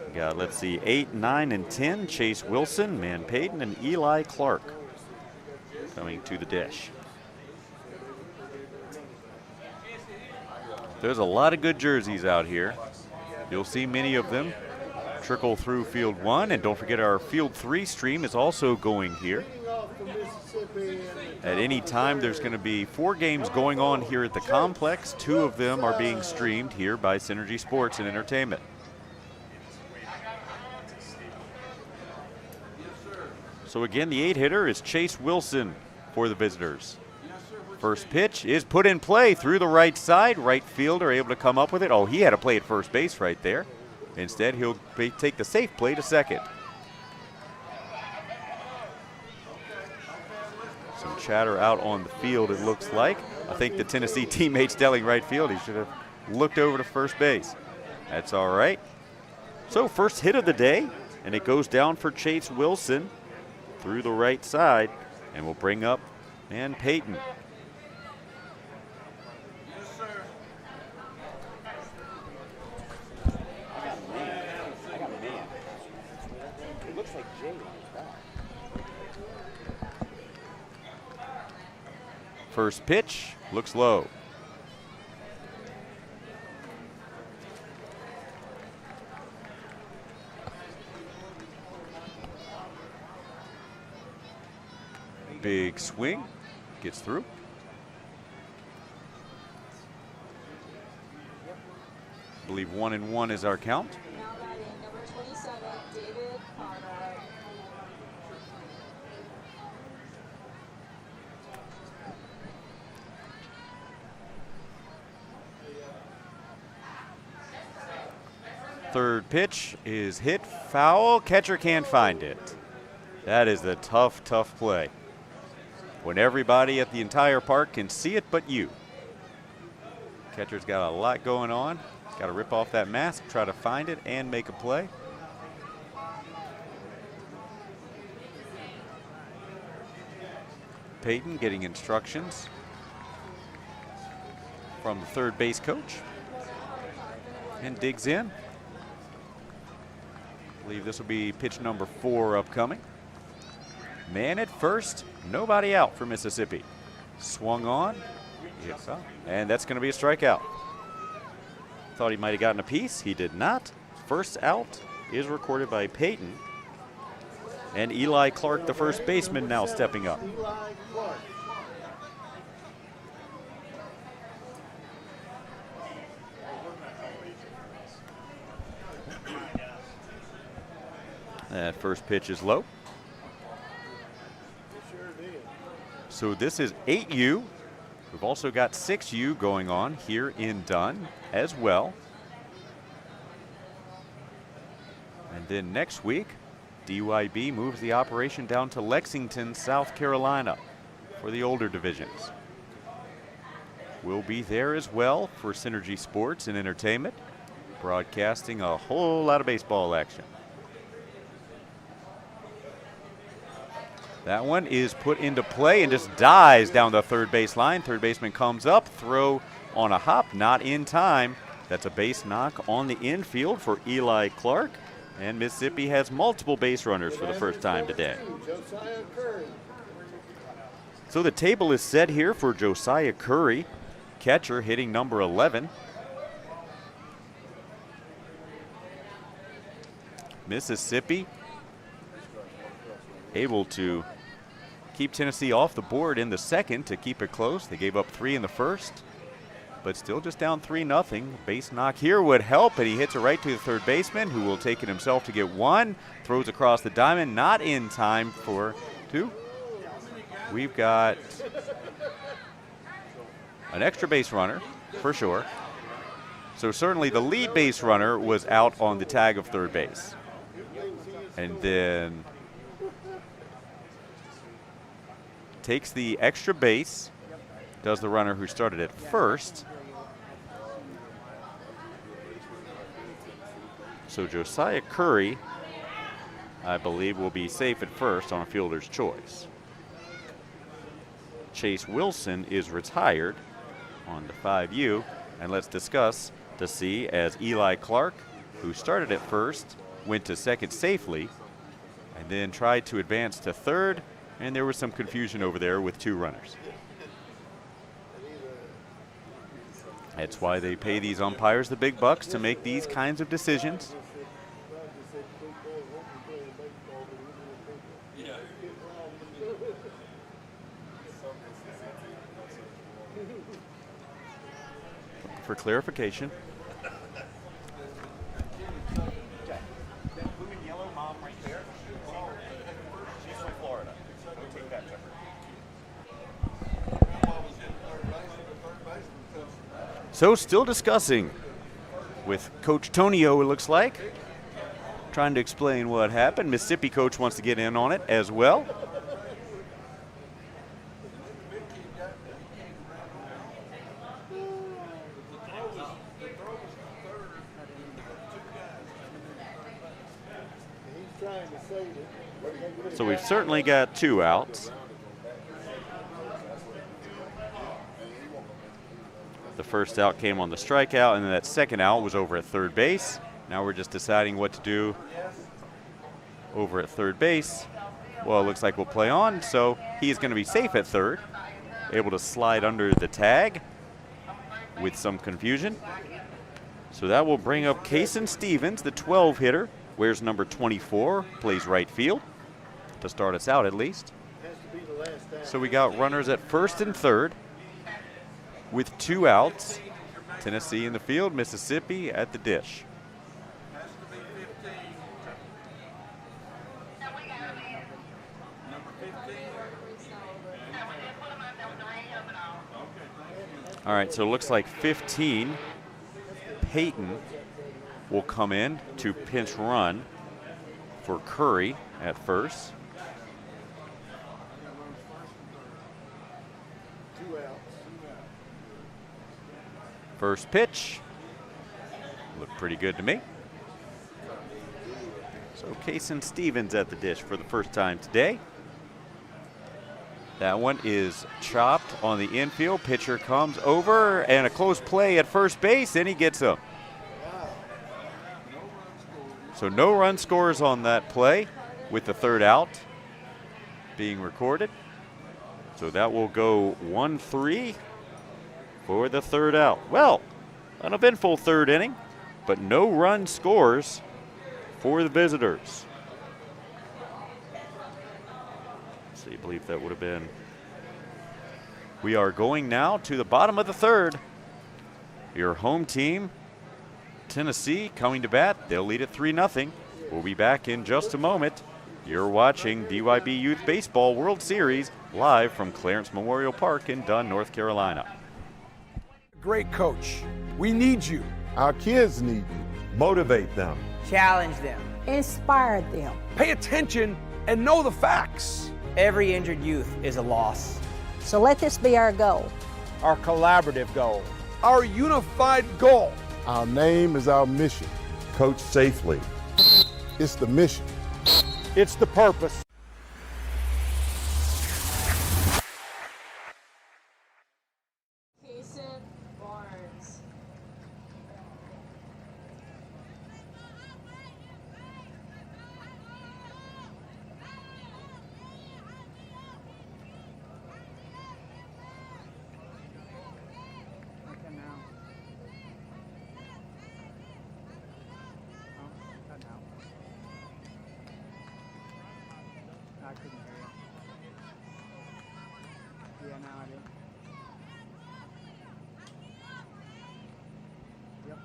Speaker 4: We got, let's see, 8, 9, and 10. Chase Wilson, Man Payton, and Eli Clark coming to the dish. There's a lot of good jerseys out here. You'll see many of them trickle through Field 1. And don't forget our Field 3 stream is also going here. At any time, there's going to be 4 games going on here at the complex. 2 of them are being streamed here by Synergy Sports and Entertainment. So again, the 8-hitter is Chase Wilson for the visitors. First pitch is put in play through the right side. Right fielder able to come up with it. Oh, he had to play at first base right there. Instead, he'll take the safe play to second. Some chatter out on the field, it looks like. I think the Tennessee teammate's telling right field he should have looked over to first base. That's all right. So first hit of the day, and it goes down for Chase Wilson through the right side, and we'll bring up Man Payton. First pitch looks low. Big swing, gets through. I believe 1-1 is our count.
Speaker 6: Now batting number 27, David Conrad.
Speaker 4: Third pitch is hit foul. Catcher can't find it. That is a tough, tough play. When everybody at the entire park can see it but you. Catcher's got a lot going on. Got to rip off that mask, try to find it, and make a play. Payton getting instructions from the third base coach. And digs in. I believe this will be pitch number 4 upcoming. Man at first, nobody out for Mississippi. Swung on, and that's going to be a strikeout. Thought he might have gotten a piece. He did not. First out is recorded by Peyton. And Eli Clark, the first baseman, now stepping up. That first pitch is low. So this is 8U. We've also got 6U going on here in Dunn as well. And then next week, DYB moves the operation down to Lexington, South Carolina for the older divisions. We'll be there as well for Synergy Sports and Entertainment, broadcasting a whole lot of baseball action. That one is put into play and just dies down the third base line. Third baseman comes up, throw on a hop, not in time. That's a base knock on the infield for Eli Clark. And Mississippi has multiple base runners for the first time today. So the table is set here for Josiah Curry, catcher, hitting number 11. Mississippi able to keep Tennessee off the board in the second to keep it close. They gave up 3 in the first, but still just down 3-0. Base knock here would help, and he hits it right to the third baseman, who will take it himself to get 1. Throws across the diamond, not in time for 2. We've got an extra base runner for sure. So certainly the lead base runner was out on the tag of third base. And then takes the extra base, does the runner who started at first. So Josiah Curry, I believe, will be safe at first on a fielder's choice. Chase Wilson is retired on the 5U. And let's discuss to see as Eli Clark, who started at first, went to second safely, and then tried to advance to third, and there was some confusion over there with 2 runners. That's why they pay these umpires the big bucks to make these kinds of decisions. For clarification. So still discussing with Coach Tonio, it looks like, trying to explain what happened. Mississippi coach wants to get in on it as well. So we've certainly got 2 outs. The first out came on the strikeout, and then that second out was over at third base. Now we're just deciding what to do over at third base. Well, it looks like we'll play on, so he's going to be safe at third, able to slide under the tag with some confusion. So that will bring up Kason Stevens, the 12 hitter, wears number 24, plays right field to start us out at least. So we got runners at first and third with 2 outs. Tennessee in the field, Mississippi at the dish. All right, so it looks like 15, Peyton will come in to pinch run for Curry at first. First pitch looked pretty good to me. So Kason Stevens at the dish for the first time today. That one is chopped on the infield. Pitcher comes over, and a close play at first base, and he gets him. So no run scores on that play with the third out being recorded. So that will go 1-3 for the third out. Well, An eventful third inning, but no run scores for the visitors. So you believe that would have been. We are going now to the bottom of the third. Your home team, Tennessee, coming to bat. They'll lead it 3-0. We'll be back in just a moment. You're watching DYB Youth Baseball World Series live from Clarence Memorial Park in Dunn, North Carolina.
Speaker 7: Great coach. We need you.
Speaker 10: Our kids need you. Motivate them.
Speaker 11: Challenge them.
Speaker 6: Inspire them.
Speaker 7: Pay attention and know the facts.
Speaker 11: Every injured youth is a loss.
Speaker 6: So let this be our goal.
Speaker 11: Our collaborative goal.
Speaker 7: Our unified goal.
Speaker 10: Our name is our mission. Coach safely. It's the mission.
Speaker 11: It's the purpose.
Speaker 6: Kason Barnes.
Speaker 11: I couldn't hear you. Yeah, now I do. Yep.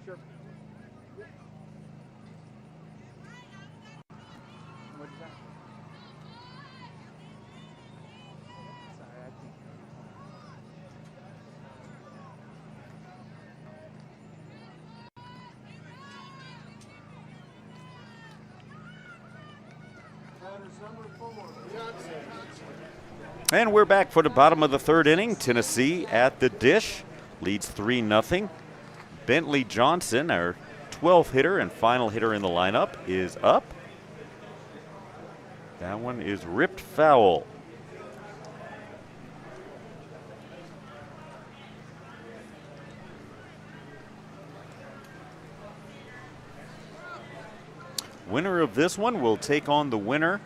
Speaker 11: Sure. What is that? Sorry, I think.
Speaker 4: And we're back for the bottom of the third inning. Tennessee at the dish, leads 3-0. Bentley Johnson, our 12th hitter and final hitter in the lineup, is up. That one is ripped foul. Winner of this one will take on the winner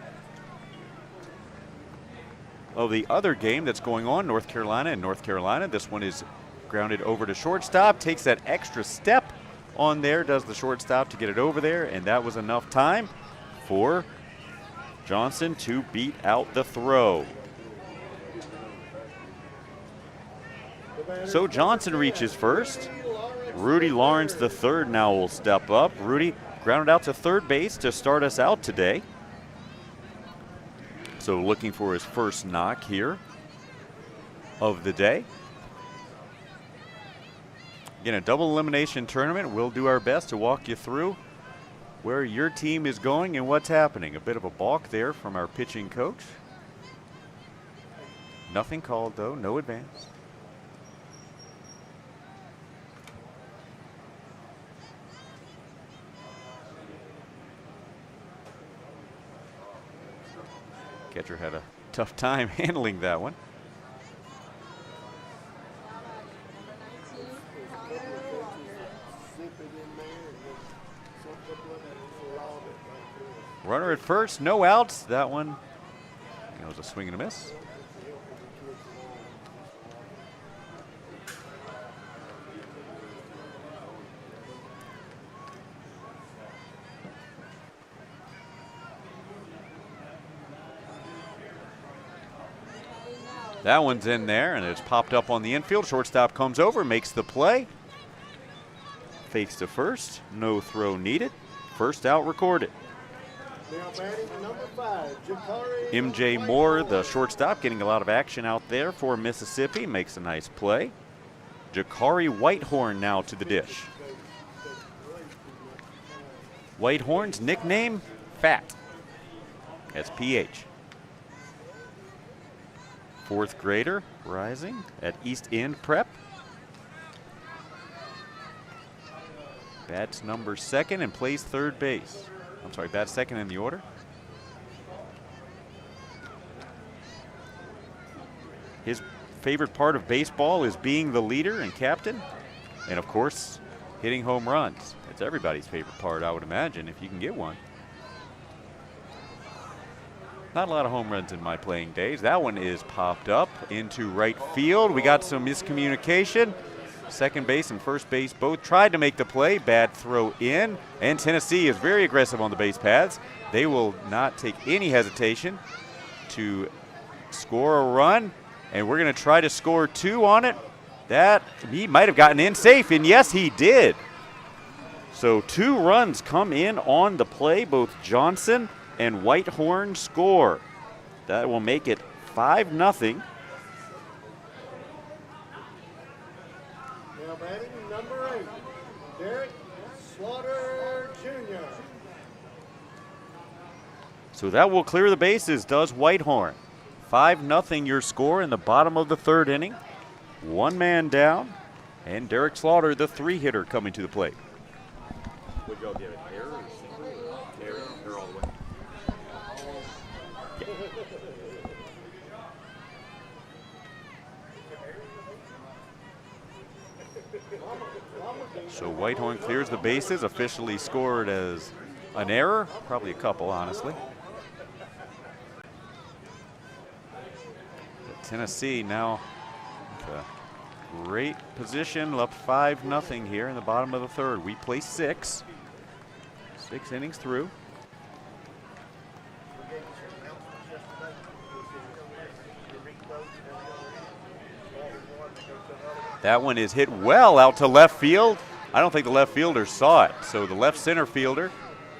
Speaker 4: of the other game that's going on, North Carolina and North Carolina. This one is grounded over to shortstop, takes that extra step on there, does the shortstop to get it over there, and that was enough time for Johnson to beat out the throw. So Johnson reaches first. Rudy Lawrence III now will step up. Rudy grounded out to third base to start us out today. So looking for his first knock here of the day. Again, a double elimination tournament. We'll do our best to walk you through where your team is going and what's happening. A bit of a balk there from our pitching coach. Nothing called though, no advance. Catcher had a tough time handling that one. Runner at first, no outs. That one, was a swing and a miss. That one's in there, and it's popped up on the infield. Shortstop comes over, makes the play. Fakes to first, no throw needed. First out recorded. MJ Moore, the shortstop, getting a lot of action out there for Mississippi, makes a nice play. Jakari Whitehorn now to the dish. Whitehorn's nickname, Fat. That's PH. Fourth grader rising at East End Prep. Bats number second and plays third base. I'm sorry, bats second in the order. His favorite part of baseball is being the leader and captain, and of course, hitting home runs. It's everybody's favorite part, I would imagine, if you can get one. Not a lot of home runs in my playing days. That one is popped up into right field. We got some miscommunication. Second base and first base both tried to make the play. Bad throw in. And Tennessee is very aggressive on the base paths. They will not take any hesitation to score a run. And we're going to try to score 2 on it. That he might have gotten in safe, and yes, he did. So 2 runs come in on the play. Both Johnson and Whitehorn score. That will make it 5-0.
Speaker 7: Now batting number 8, Derek Slaughter Jr.
Speaker 4: So that will clear the bases, does Whitehorn. 5-0 your score in the bottom of the 3rd inning. 1 man down, and Derek Slaughter, the 3-hitter, coming to the plate. Would y'all give it error or single? Error all the way. So Whitehorn clears the bases, officially scored as an error, probably a couple, honestly. But Tennessee now with a great position, up 5-0 here in the bottom of the 3rd. We play 6 innings through. That one is hit well out to left field. I don't think the left fielder saw it, so the left center fielder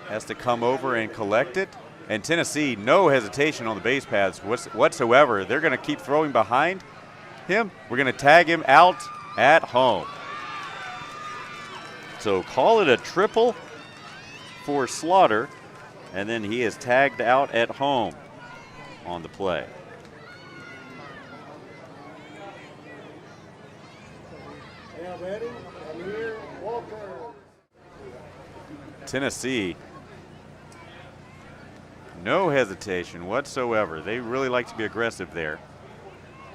Speaker 4: has to come over and collect it. And Tennessee, no hesitation on the base paths whatsoever. They're going to keep throwing behind him. We're going to tag him out at home. So call it a triple for Slaughter, and then he is tagged out at home on the play.
Speaker 7: Now batting Amir Walker.
Speaker 4: Tennessee, no hesitation whatsoever. They really like to be aggressive there.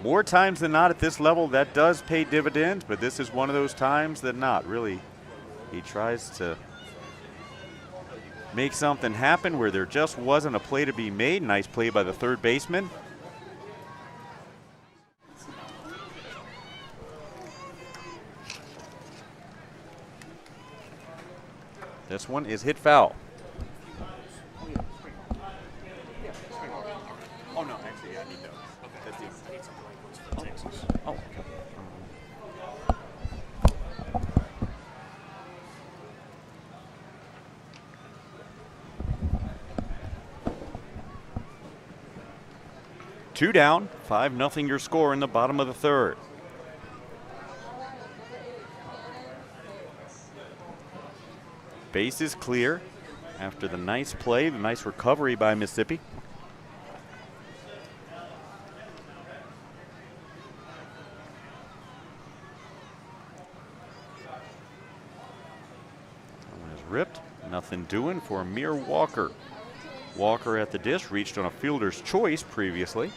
Speaker 4: More times than not at this level, that does pay dividends, but this is one of those times that not really. He tries to make something happen where there just wasn't a play to be made. Nice play by the 3rd baseman. This one is hit foul. Oh, no, actually, yeah, I need those. That's the Oh, okay. Two down, 5-0 your score in the bottom of the 3rd. Base is clear after the nice play, the nice recovery by Mississippi. That one is ripped. Nothing doing for Amir Walker. Walker at the dish, reached on a fielder's choice previously.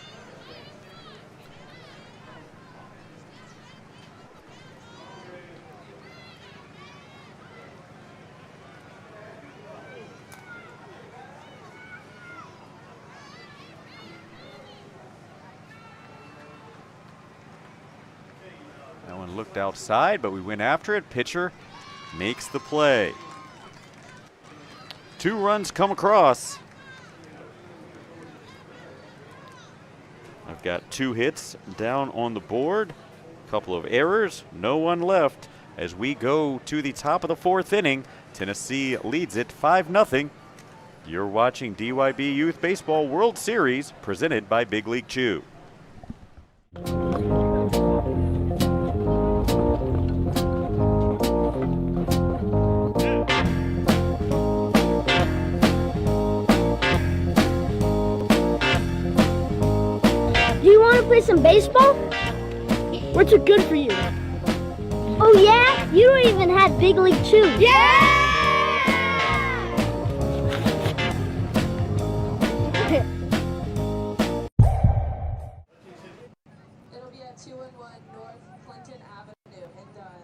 Speaker 4: That one looked outside, but we went after it. Pitcher makes the play. 2 runs come across. I've got 2 hits down on the board, a couple of errors, no one left. As we go to the top of the 4th inning, Tennessee leads it 5-0. You're watching DYB Youth Baseball World Series, presented by Big League Chew.
Speaker 1: Do you want to play some baseball? What's it good for you? Oh yeah? You don't even have Big League Chew. Yeah!
Speaker 6: It'll be at 2-1 North Clinton Avenue and done.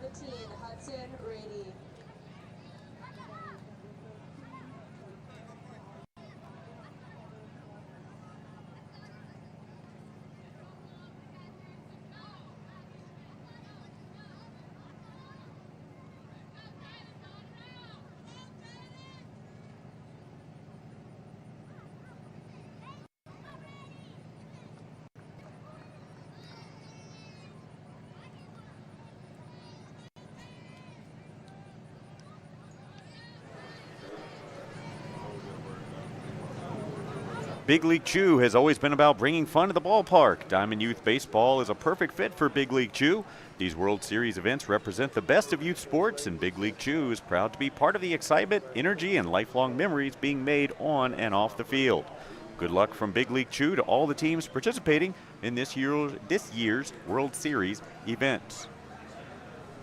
Speaker 6: 17, Hudson Brady.
Speaker 4: Big League Chew has always been about bringing fun to the ballpark. Diamond Youth Baseball is a perfect fit for Big League Chew. These World Series events represent the best of youth sports, and Big League Chew is proud to be part of the excitement, energy, and lifelong memories being made on and off the field. Good luck from Big League Chew to all the teams participating in this year's World Series events.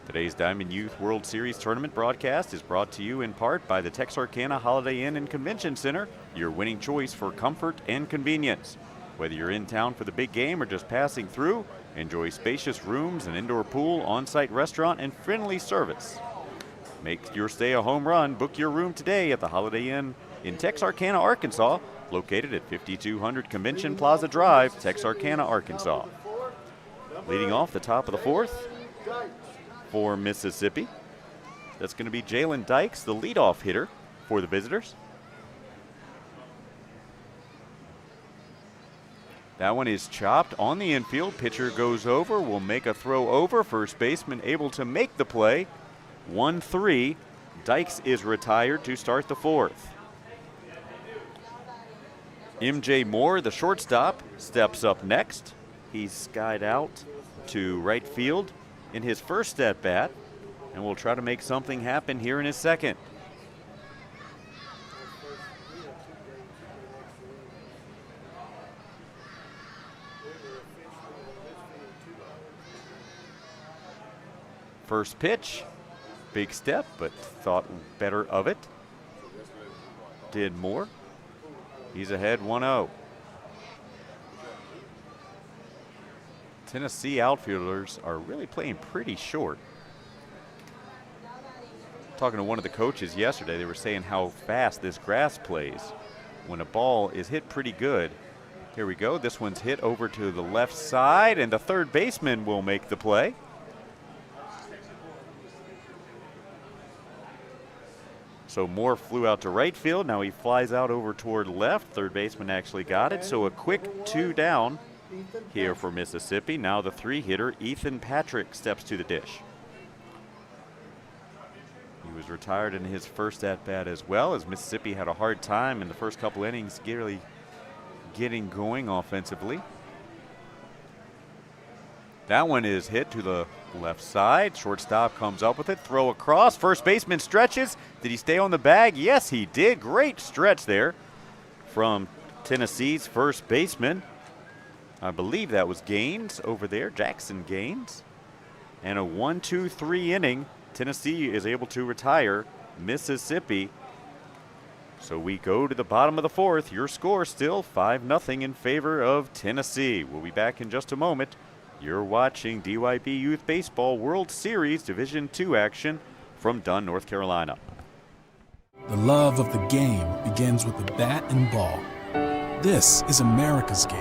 Speaker 4: Today's Diamond Youth World Series tournament broadcast is brought to you in part by the Texarkana Holiday Inn and Convention Center, your winning choice for comfort and convenience. Whether you're in town for the big game or just passing through, enjoy spacious rooms, an indoor pool, on-site restaurant, and friendly service. Make your stay a home run. Book your room today at the Holiday Inn in Texarkana, Arkansas, located at 5200 Convention Plaza Drive, Texarkana, Arkansas. Leading off the top of the fourth for Mississippi, that's going to be Jalen Dykes, the leadoff hitter for the visitors. That one is chopped on the infield. Pitcher goes over, will make a throw over. First baseman able to make the play. 1-3. Dykes is retired to start the fourth. MJ Moore, the shortstop, steps up next. He's skied out to right field in his first at bat, and will try to make something happen here in his second. First pitch, big step, but thought better of it. Did Moore. He's ahead 1-0. Tennessee outfielders are really playing pretty short. Talking to one of the coaches yesterday, they were saying how fast this grass plays when a ball is hit pretty good. Here we go. This one's hit over to the left side, and the third baseman will make the play. So Moore flew out to right field. Now he flies out over toward left. Third baseman actually got it. So a quick 2 down here for Mississippi. Now the 3-hitter, Ethan Patrick, steps to the dish. He was retired in his first at-bat as well, as Mississippi had a hard time in the first couple innings really getting going offensively. That one is hit to the left side. Shortstop comes up with it. Throw across. First baseman stretches. Did he stay on the bag? Yes, he did. Great stretch there from Tennessee's first baseman. I believe that was Gaines over there, Jackson Gaines. And a 1-2-3 inning. Tennessee is able to retire Mississippi. So we go to the bottom of the fourth. Your score still 5-0 in favor of Tennessee. We'll be back in just a moment. You're watching DYB Youth Baseball World Series Division II action from Dunn, North Carolina.
Speaker 2: The love of the game begins with the bat and ball. This is America's game.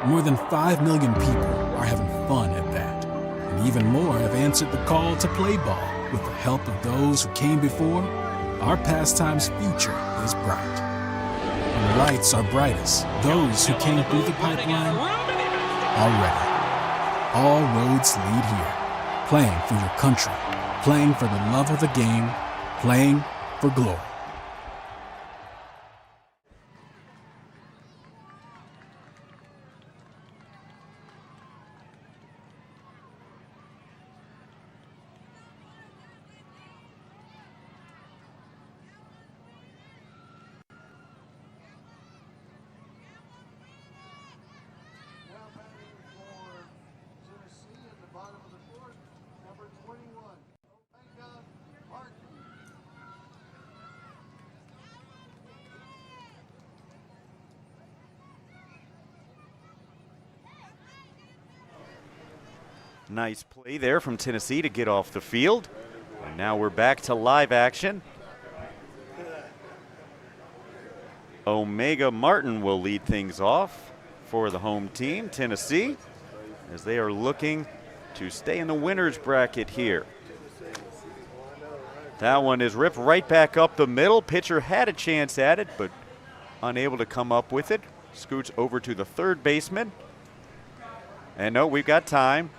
Speaker 2: More than 5 million people are having fun at bat, and even more have answered the call to play ball. With the help of those who came before, our pastime's future is bright. When the lights are brightest, those who came through the pipeline are ready. All roads lead here. Playing for your country, playing for the love of the game, playing for glory.
Speaker 4: Nice play there from Tennessee to get off the field. And now we're back to live action. Omega Martin will lead things off for the home team, Tennessee, as they are looking to stay in the winner's bracket here. That one is ripped right back up the middle. Pitcher had a chance at it, but unable to come up with it. Scoots over to the third baseman. And no, we've got time.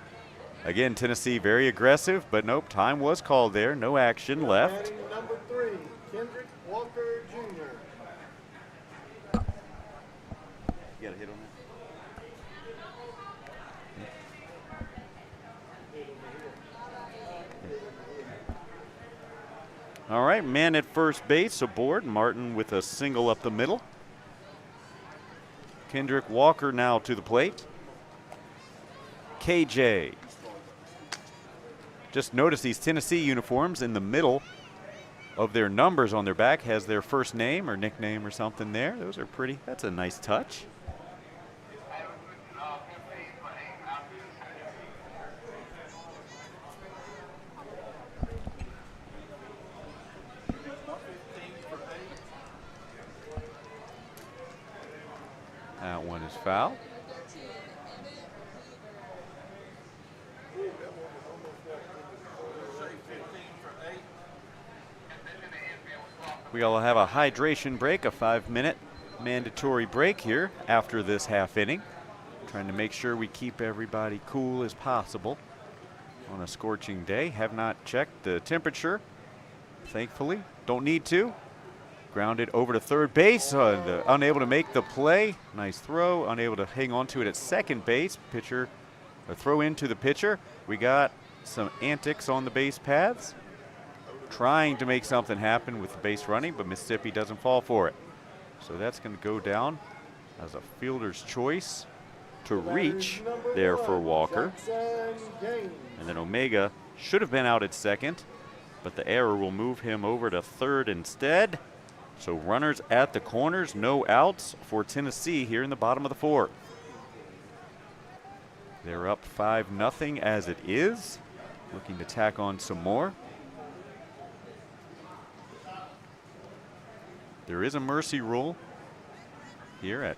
Speaker 4: Again, Tennessee very aggressive, but nope, time was called there. No action left.
Speaker 7: Batting number 3, Kendrick Walker Jr.
Speaker 4: You got a hit on that? All right, man at first base aboard. Martin with a single up the middle. Kendrick Walker now to the plate. KJ. Just notice these Tennessee uniforms in the middle of their numbers on their back has their first name or nickname or something there. Those are pretty, that's a nice touch. That one is foul. We'll have a hydration break, a 5-minute mandatory break here after this half inning. Trying to make sure we keep everybody cool as possible on a scorching day. Have not checked the temperature, thankfully. Don't need to. Grounded over to third base, unable to make the play. Nice throw, unable to hang on to it at second base. Pitcher, a throw into the pitcher. We got some antics on the base paths. Trying to make something happen with the base running, but Mississippi doesn't fall for it. So that's going to go down as a fielder's choice to reach there for Walker. And then Omega should have been out at second, but the error will move him over to third instead. So runners at the corners, no outs for Tennessee here in the bottom of the fourth. They're up 5-0 as it is, looking to tack on some more. There is a mercy rule here at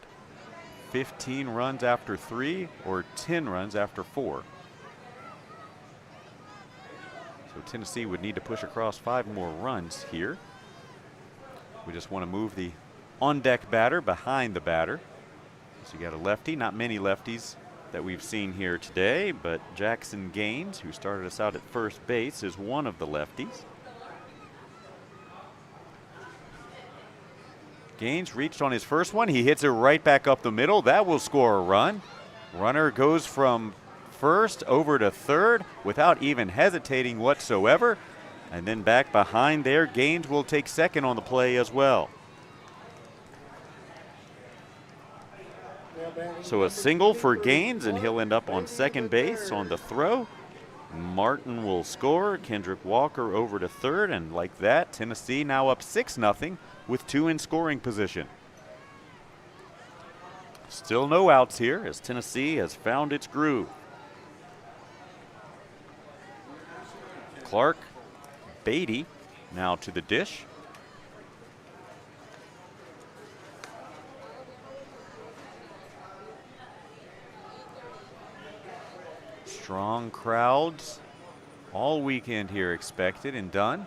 Speaker 4: 15 runs after 3 or 10 runs after 4. So Tennessee would need to push across 5 more runs here. We just want to move the on-deck batter behind the batter. So you got a lefty, not many lefties that we've seen here today, but Jackson Gaines, who started us out at first base, is one of the lefties. Gaines reached on his first one. He hits it right back up the middle. That will score a run. Runner goes from first over to third without even hesitating whatsoever. And then back behind there, Gaines will take second on the play as well. So a single for Gaines, and he'll end up on second base on the throw. Martin will score. Kendrick Walker over to third, and like that, Tennessee now up 6-0 with 2 in scoring position. Still no outs here as Tennessee has found its groove. Clark Beatty now to the dish. Strong crowds all weekend here expected and done.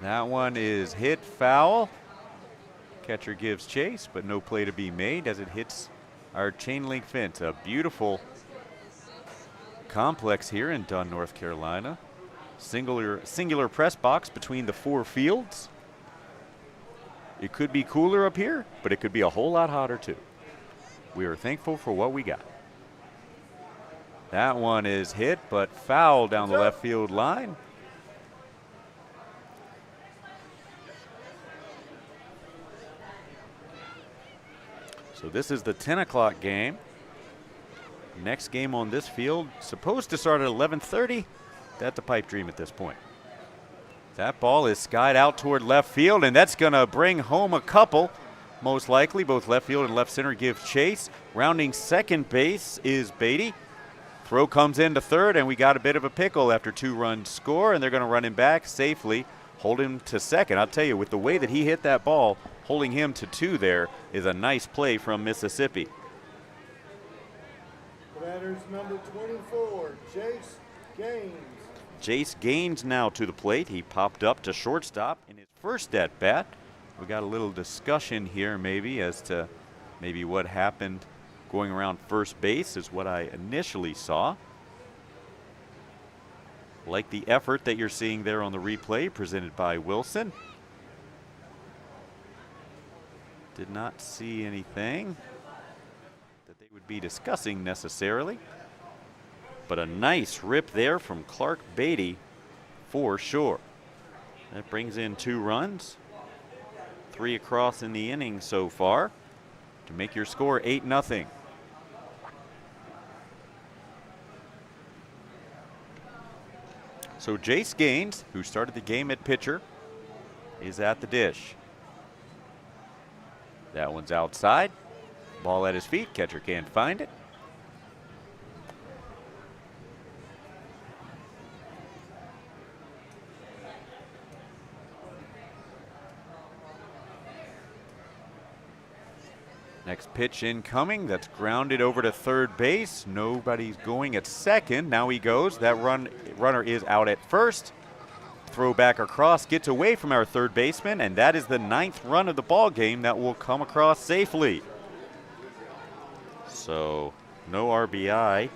Speaker 4: That one is hit foul. Catcher gives chase, but no play to be made as it hits our chain link fence. A beautiful complex here in Dunn, North Carolina. Singular press box between the 4 fields. It could be cooler up here, but it could be a whole lot hotter too. We are thankful for what we got. That one is hit, but foul down the left field line. So this is the 10 o'clock game. Next game on this field, supposed to start at 11:30. That's a pipe dream at this point. That ball is skied out toward left field, and that's going to bring home a couple. Most likely, both left field and left center give chase. Rounding second base is Beatty. Throw comes into third, and we got a bit of a pickle after 2-run score, and they're going to run him back safely, hold him to second. I'll tell you, with the way that he hit that ball, holding him to 2 there is a nice play from Mississippi.
Speaker 7: Batter's number 24, Jace Gaines.
Speaker 4: Jace Gaines now to the plate. He popped up to shortstop in his first at-bat. We got a little discussion here maybe as to maybe what happened going around first base is what I initially saw. Like the effort that you're seeing there on the replay presented by Wilson. Did not see anything that they would be discussing necessarily. But a nice rip there from Clark Beatty for sure. That brings in 2 runs. 3 across in the inning so far to make your score 8-0. So Jace Gaines, who started the game at pitcher, is at the dish. That one's outside. Ball at his feet. Catcher can't find it. Next pitch incoming. That's grounded over to third base. Nobody's going at second. Now he goes. That runner is out at first. Throw back across, gets away from our third baseman, and that is the 9th run of the ball game that will come across safely. So no RBI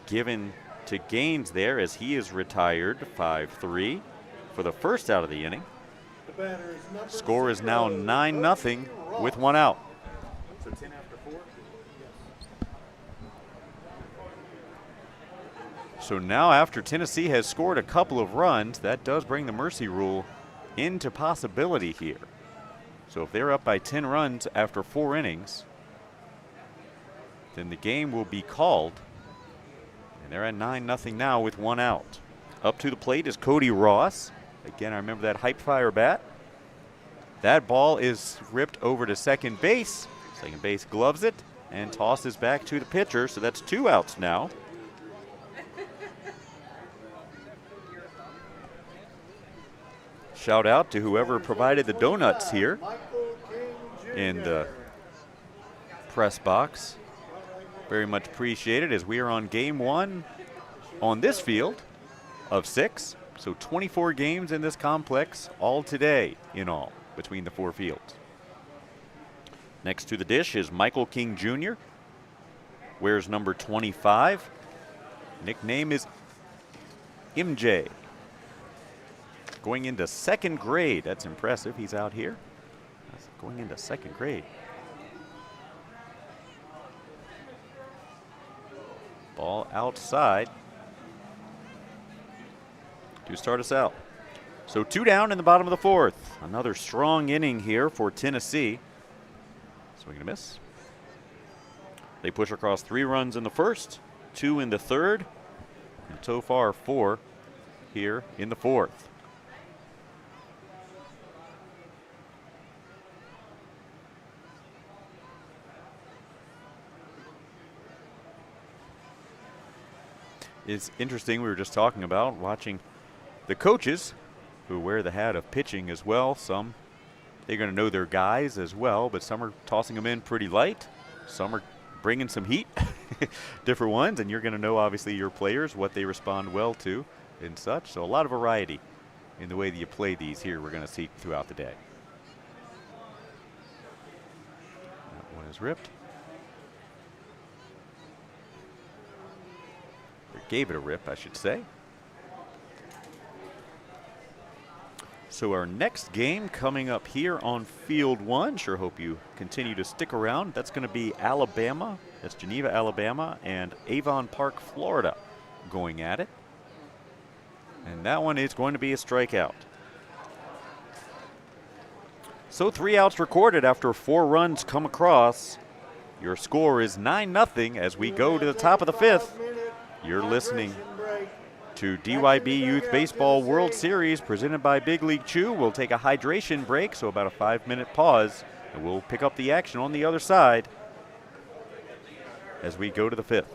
Speaker 4: given to Gaines there as he is retired 5-3 for the first out of the inning. Score is now 9-0 with 1 out. So 10 after 4? So now after Tennessee has scored a couple of runs, that does bring the mercy rule into possibility here. So if they're up by 10 runs after 4 innings, then the game will be called. And they're at 9-0 now with 1 out. Up to the plate is Cody Ross. Again, I remember that hype fire bat. That ball is ripped over to second base. Second base gloves it and tosses back to the pitcher, so that's 2 outs now. Shout out to whoever provided the donuts here in the press box. Very much appreciated as we are on game 1 on this field of 6. So 24 games in this complex all today in all between the 4 fields. Next to the dish is Michael King Jr. Wears number 25. Nickname is MJ. Going into 2nd grade. That's impressive. He's out here. That's going into 2nd grade. Ball outside to start us out. So 2 down in the bottom of the 4th. Another strong inning here for Tennessee. Swing and a miss. They push across 3 runs in the first, 2 in the 3rd, and so far 4 here in the 4th. It's interesting, we were just talking about watching the coaches who wear the hat of pitching as well. Some they're going to know their guys as well, but some are tossing them in pretty light. Some are bringing some heat, different ones, and you're going to know, obviously, your players, what they respond well to and such. So a lot of variety in the way that you play these here we're going to see throughout the day. That one is ripped. Or gave it a rip, I should say. So our next game coming up here on Field 1. Sure hope you continue to stick around. That's going to be Alabama. That's Geneva, Alabama, and Avon Park, Florida going at it. And that one is going to be a strikeout. So 3 outs recorded after 4 runs come across. Your score is 9-0 as we go to the top of the 5th. You're listening to DYB Youth Baseball World Series presented by Big League Chew. We'll take a hydration break, so about a 5-minute pause, and we'll pick up the action on the other side as we go to the 5th.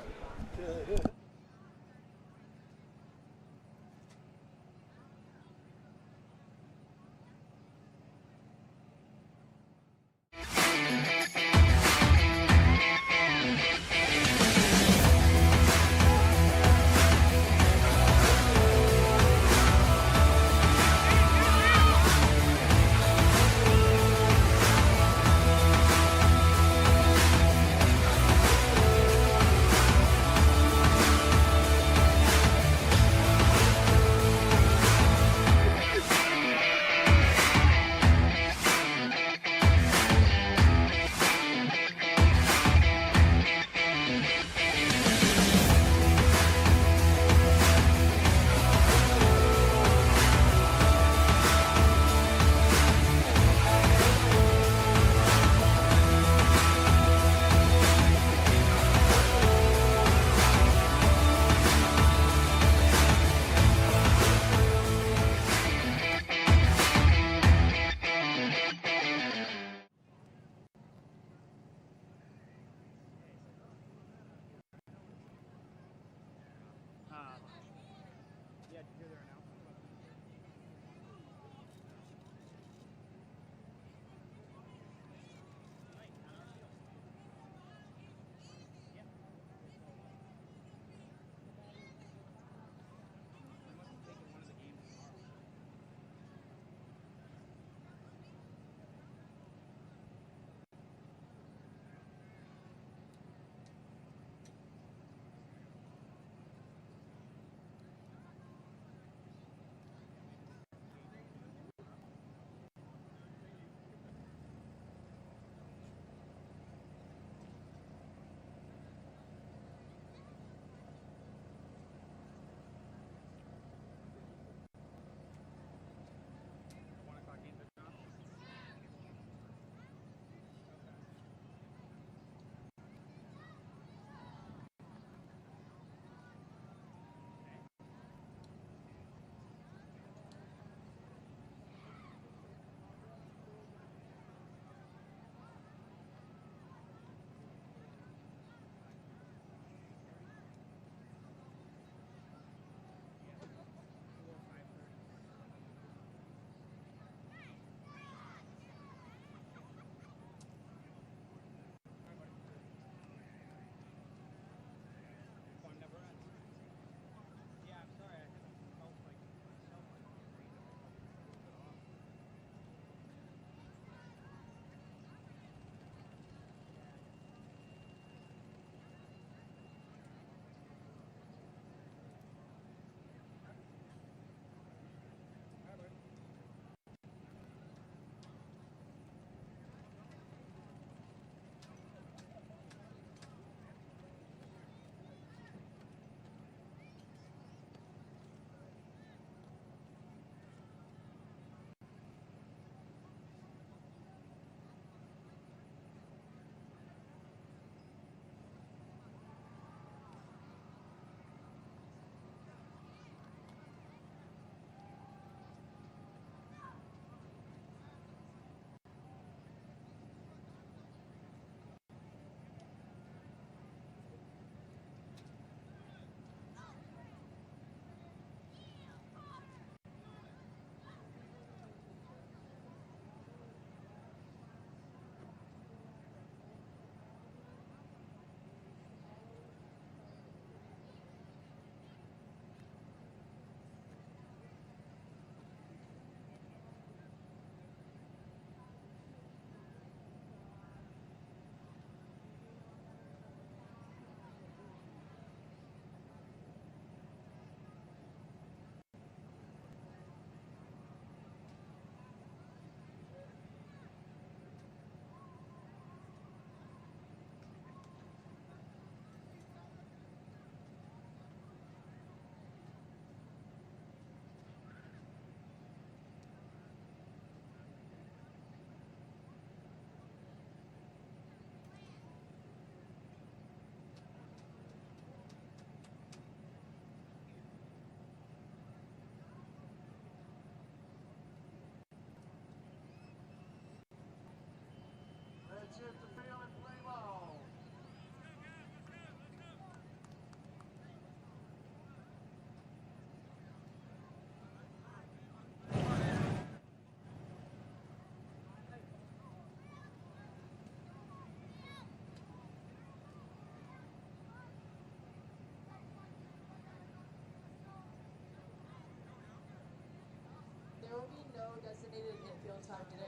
Speaker 6: time today.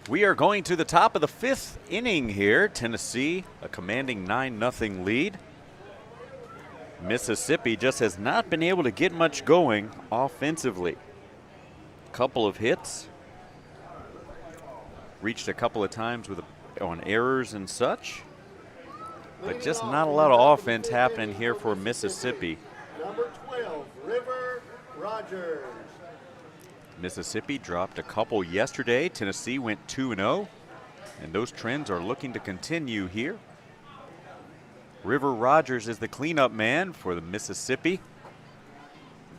Speaker 4: We are going to the top of the 5th inning here. Tennessee, a commanding 9-0 lead. Mississippi just has not been able to get much going offensively. Couple of hits. Reached a couple of times on errors and such. But just not a lot of offense happening here for Mississippi.
Speaker 7: Number 12, River Rogers.
Speaker 4: Mississippi dropped a couple yesterday. Tennessee went 2-0, and those trends are looking to continue here. River Rogers is the cleanup man for the Mississippi.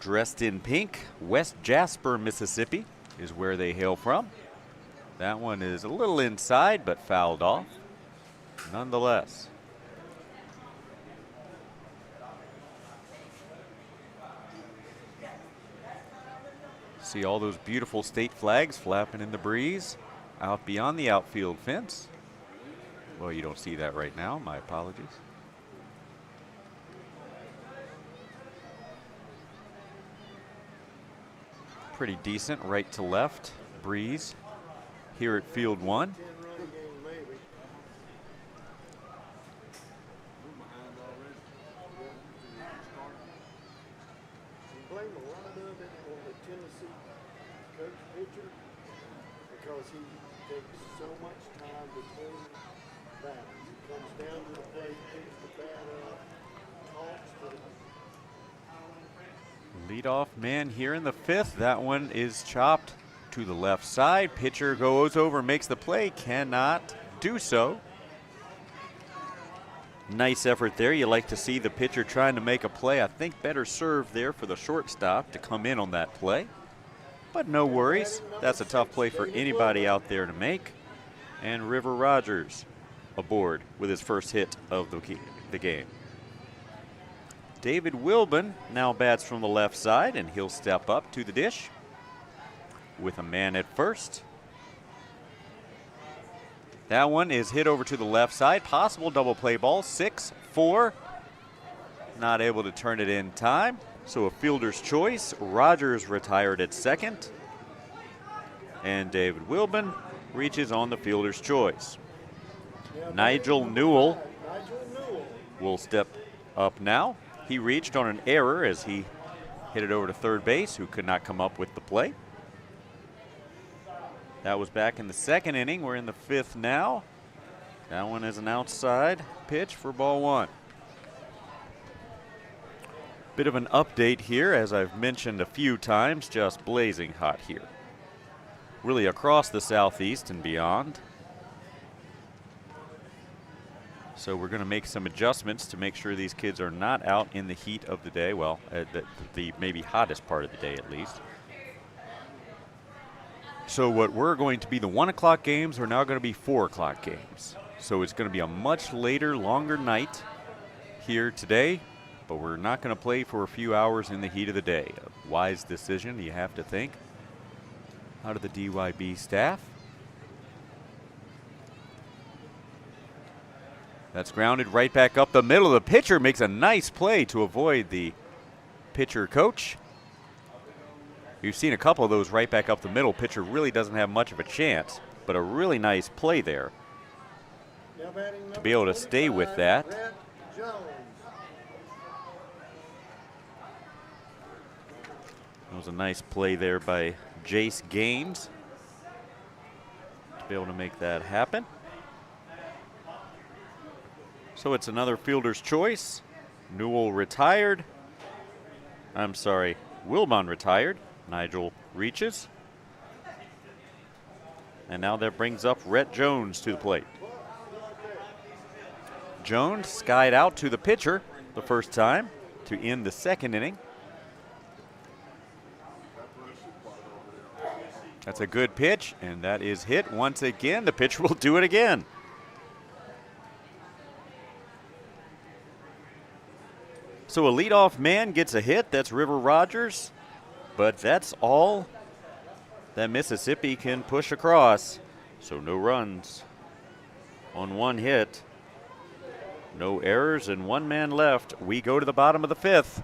Speaker 4: Dressed in pink, West Jasper, Mississippi is where they hail from. That one is a little inside, but fouled off nonetheless. See all those beautiful state flags flapping in the breeze out beyond the outfield fence. Well, you don't see that right now. My apologies. Pretty decent right to left breeze here at field 1.
Speaker 7: Blame a lot of it on the Tennessee coach pitcher because he takes so much time between batters. He comes down to the plate, picks the bat up, talks to the
Speaker 4: Leadoff man here in the 5th. That one is chopped to the left side. Pitcher goes over, makes the play, cannot do so. Nice effort there. You like to see the pitcher trying to make a play. I think better serve there for the shortstop to come in on that play. But no worries. That's a tough play for anybody out there to make. And River Rogers aboard with his first hit of the game. David Wilbon now bats from the left side, and he'll step up to the dish with a man at first. That one is hit over to the left side. Possible double play ball, 6-4. Not able to turn it in time. So a fielder's choice. Rogers retired at second. And David Wilbon reaches on the fielder's choice. Nigel Newell will step up now. He reached on an error as he hit it over to third base, who could not come up with the play. That was back in the 2nd inning. We're in the 5th now. That one is an outside pitch for ball 1. Bit of an update here, as I've mentioned a few times, just blazing hot here. Really across the southeast and beyond. So we're going to make some adjustments to make sure these kids are not out in the heat of the day. Well, the maybe hottest part of the day at least. So what were going to be the 1 o'clock games are now going to be 4 o'clock games. So it's going to be a much later, longer night here today, but we're not going to play for a few hours in the heat of the day. A wise decision, you have to think, out of the DYB staff. That's grounded right back up the middle. The pitcher makes a nice play to avoid the pitcher coach. You've seen a couple of those right back up the middle. Pitcher really doesn't have much of a chance, but a really nice play there to be able to stay with that. That was a nice play there by Jace Gaines to be able to make that happen. So it's another fielder's choice. Newell retired. I'm sorry, Wilbon retired. Nigel reaches. And now that brings up Rhett Jones to the plate. Jones skied out to the pitcher the first time to end the 2nd inning. That's a good pitch, and that is hit once again. The pitcher will do it again. So a leadoff man gets a hit. That's River Rogers. But that's all that Mississippi can push across. So no runs on one hit. No errors and one man left. We go to the bottom of the fifth.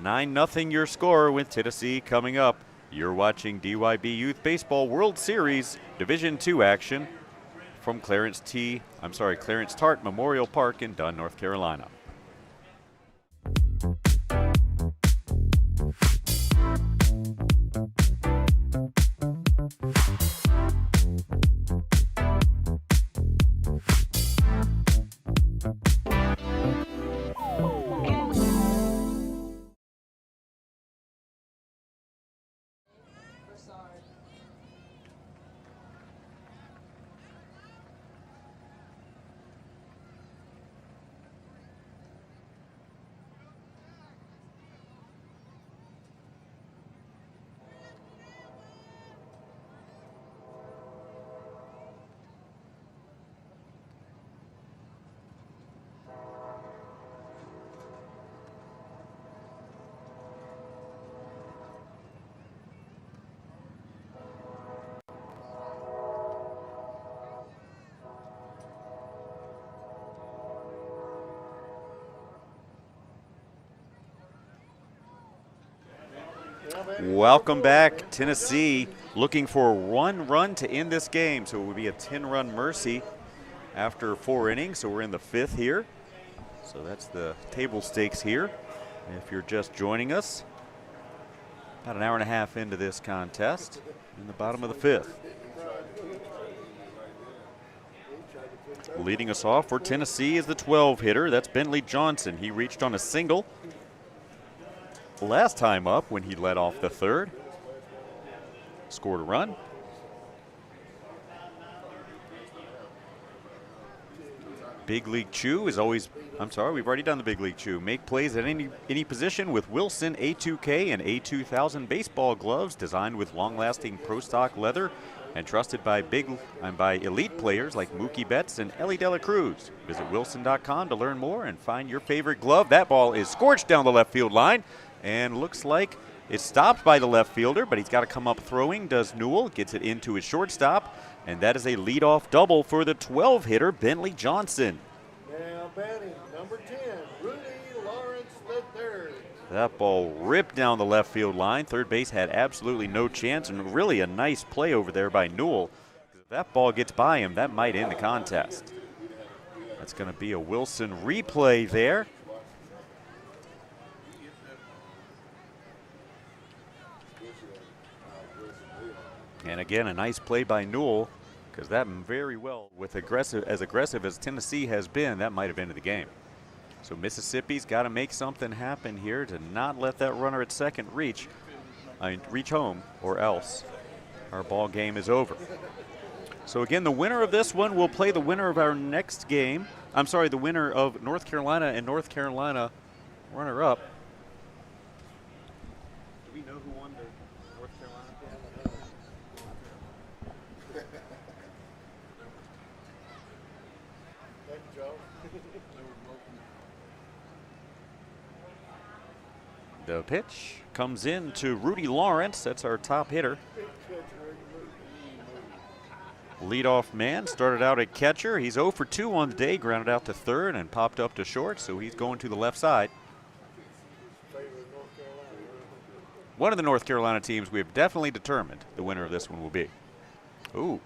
Speaker 4: 9-0 your score with Tennessee coming up. You're watching DYB Youth Baseball World Series Division II action from Clarence Tart Memorial Park in Dunn, North Carolina. Welcome back, Tennessee, looking for 1 run to end this game. So it would be a 10-run mercy after 4 innings. So we're in the 5th here. So that's the table stakes here. If you're just joining us, about an hour and a half into this contest, in the bottom of the 5th. Leading us off for Tennessee is the 12 hitter. That's Bentley Johnson. He reached on a single last time up when he led off the 3rd. Scored a run. Big League Chew is always, we've already done the Big League Chew. Make plays at any position with Wilson A2K and A2000 baseball gloves designed with long-lasting pro stock leather and trusted by elite players like Mookie Betts and Ellie De La Cruz. Visit wilson.com to learn more and find your favorite glove. That ball is scorched down the left field line and looks like it's stopped by the left fielder, but he's got to come up throwing, does Newell, gets it into his shortstop, and that is a leadoff double for the 12 hitter, Bentley Johnson.
Speaker 7: Now batting, number 10, Rudy Lawrence III.
Speaker 4: That ball ripped down the left field line. Third base had absolutely no chance, and really a nice play over there by Newell. If that ball gets by him, that might end the contest. That's going to be a Wilson replay there. And again, a nice play by Newell, because that very well, with aggressive as Tennessee has been, that might have ended the game. So Mississippi's got to make something happen here to not let that runner at second reach home, or else our ball game is over. So again, the winner of this one will play the winner of our next game. The winner of North Carolina and North Carolina runner-up. Do we know who won the North Carolina game? The pitch comes in to Rudy Lawrence. That's our top hitter. Leadoff man started out at catcher. He's 0 for 2 on the day, grounded out to third and popped up to short, so he's going to the left side. One of the North Carolina teams we have definitely determined the winner of this one will be. Ooh,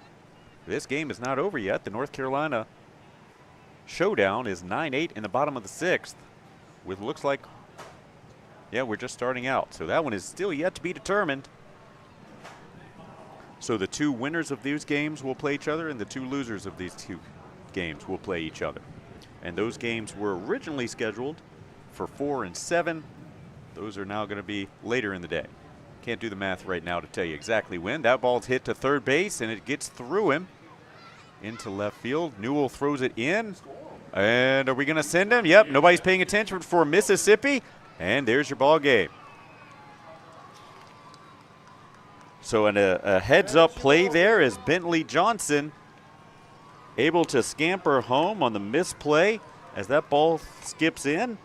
Speaker 4: this game is not over yet. The North Carolina showdown is 9-8 in the bottom of the 6th with looks like, yeah, we're just starting out. So that one is still yet to be determined. So the 2 winners of these games will play each other, and the 2 losers of these 2 games will play each other. And those games were originally scheduled for 4 and 7. Those are now going to be later in the day. Can't do the math right now to tell you exactly when. That ball's hit to third base, and it gets through him into left field. Newell throws it in. And are we going to send him? Yep, nobody's paying attention for Mississippi. And there's your ball game. So a heads-up play there is Bentley Johnson able to scamper home on the misplay as that ball skips in.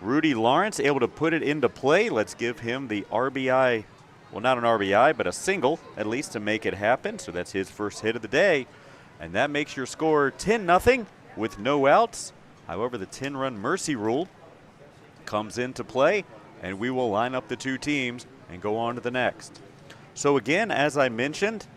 Speaker 4: Rudy Lawrence able to put it into play. Let's give him the RBI. Well, not an RBI, but a single, at least, to make it happen. So that's his first hit of the day. And that makes your score 10-0 with no outs. However, the 10-run mercy rule comes into play, and we will line up the two teams and go on to the next. So again, as I mentioned,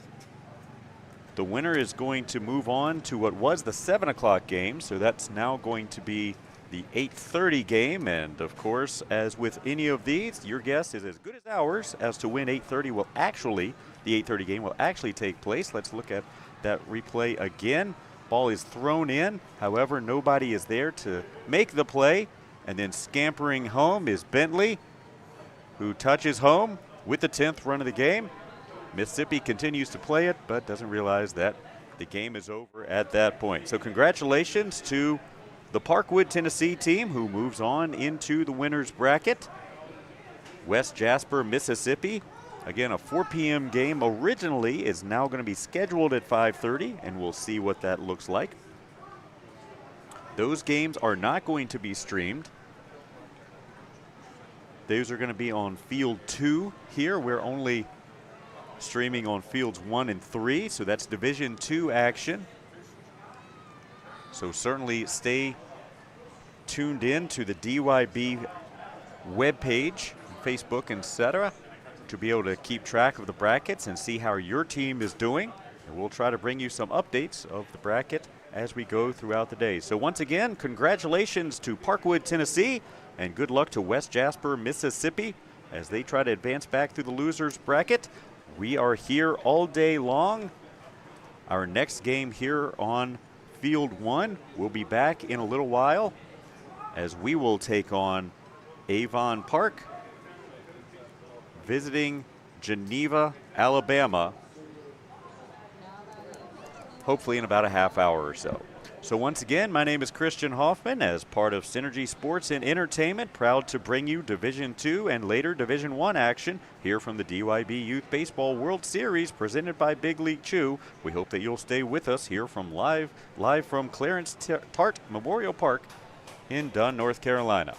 Speaker 4: the winner is going to move on to what was the 7 o'clock game, so that's now going to be the 8:30 game. And of course, as with any of these, your guess is as good as ours as to when the 8:30 game will actually take place. Let's look at that replay again. Ball is thrown in, however, nobody is there to make the play. And then scampering home is Bentley, who touches home with the 10th run of the game. Mississippi continues to play it, but doesn't realize that the game is over at that point. So congratulations to the Parkwood, Tennessee team, who moves on into the winner's bracket. West Jasper, Mississippi. Again, a 4 p.m. game originally is now going to be scheduled at 5:30, and we'll see what that looks like. Those games are not going to be streamed. Those are going to be on Field 2 here. We're only streaming on Fields 1 and 3, so that's Division II action. So certainly stay tuned in to the DYB webpage, Facebook, etc., to be able to keep track of the brackets and see how your team is doing. And we'll try to bring you some updates of the bracket as we go throughout the day. So once again, congratulations to Parkwood, Tennessee, and good luck to West Jasper, Mississippi, as they try to advance back through the losers bracket. We are here all day long. Our next game here on Field 1 will be back in a little while, as we will take on Avon Park, visiting Geneva, Alabama, hopefully in about a half hour or so. So once again, my name is Christian Hoffman, as part of Synergy Sports and Entertainment, proud to bring you Division II and later Division I action here from the DYB Youth Baseball World Series presented by Big League Chew. We hope that you'll stay with us here from live from Clarence Tart Memorial Park in Dunn, North Carolina.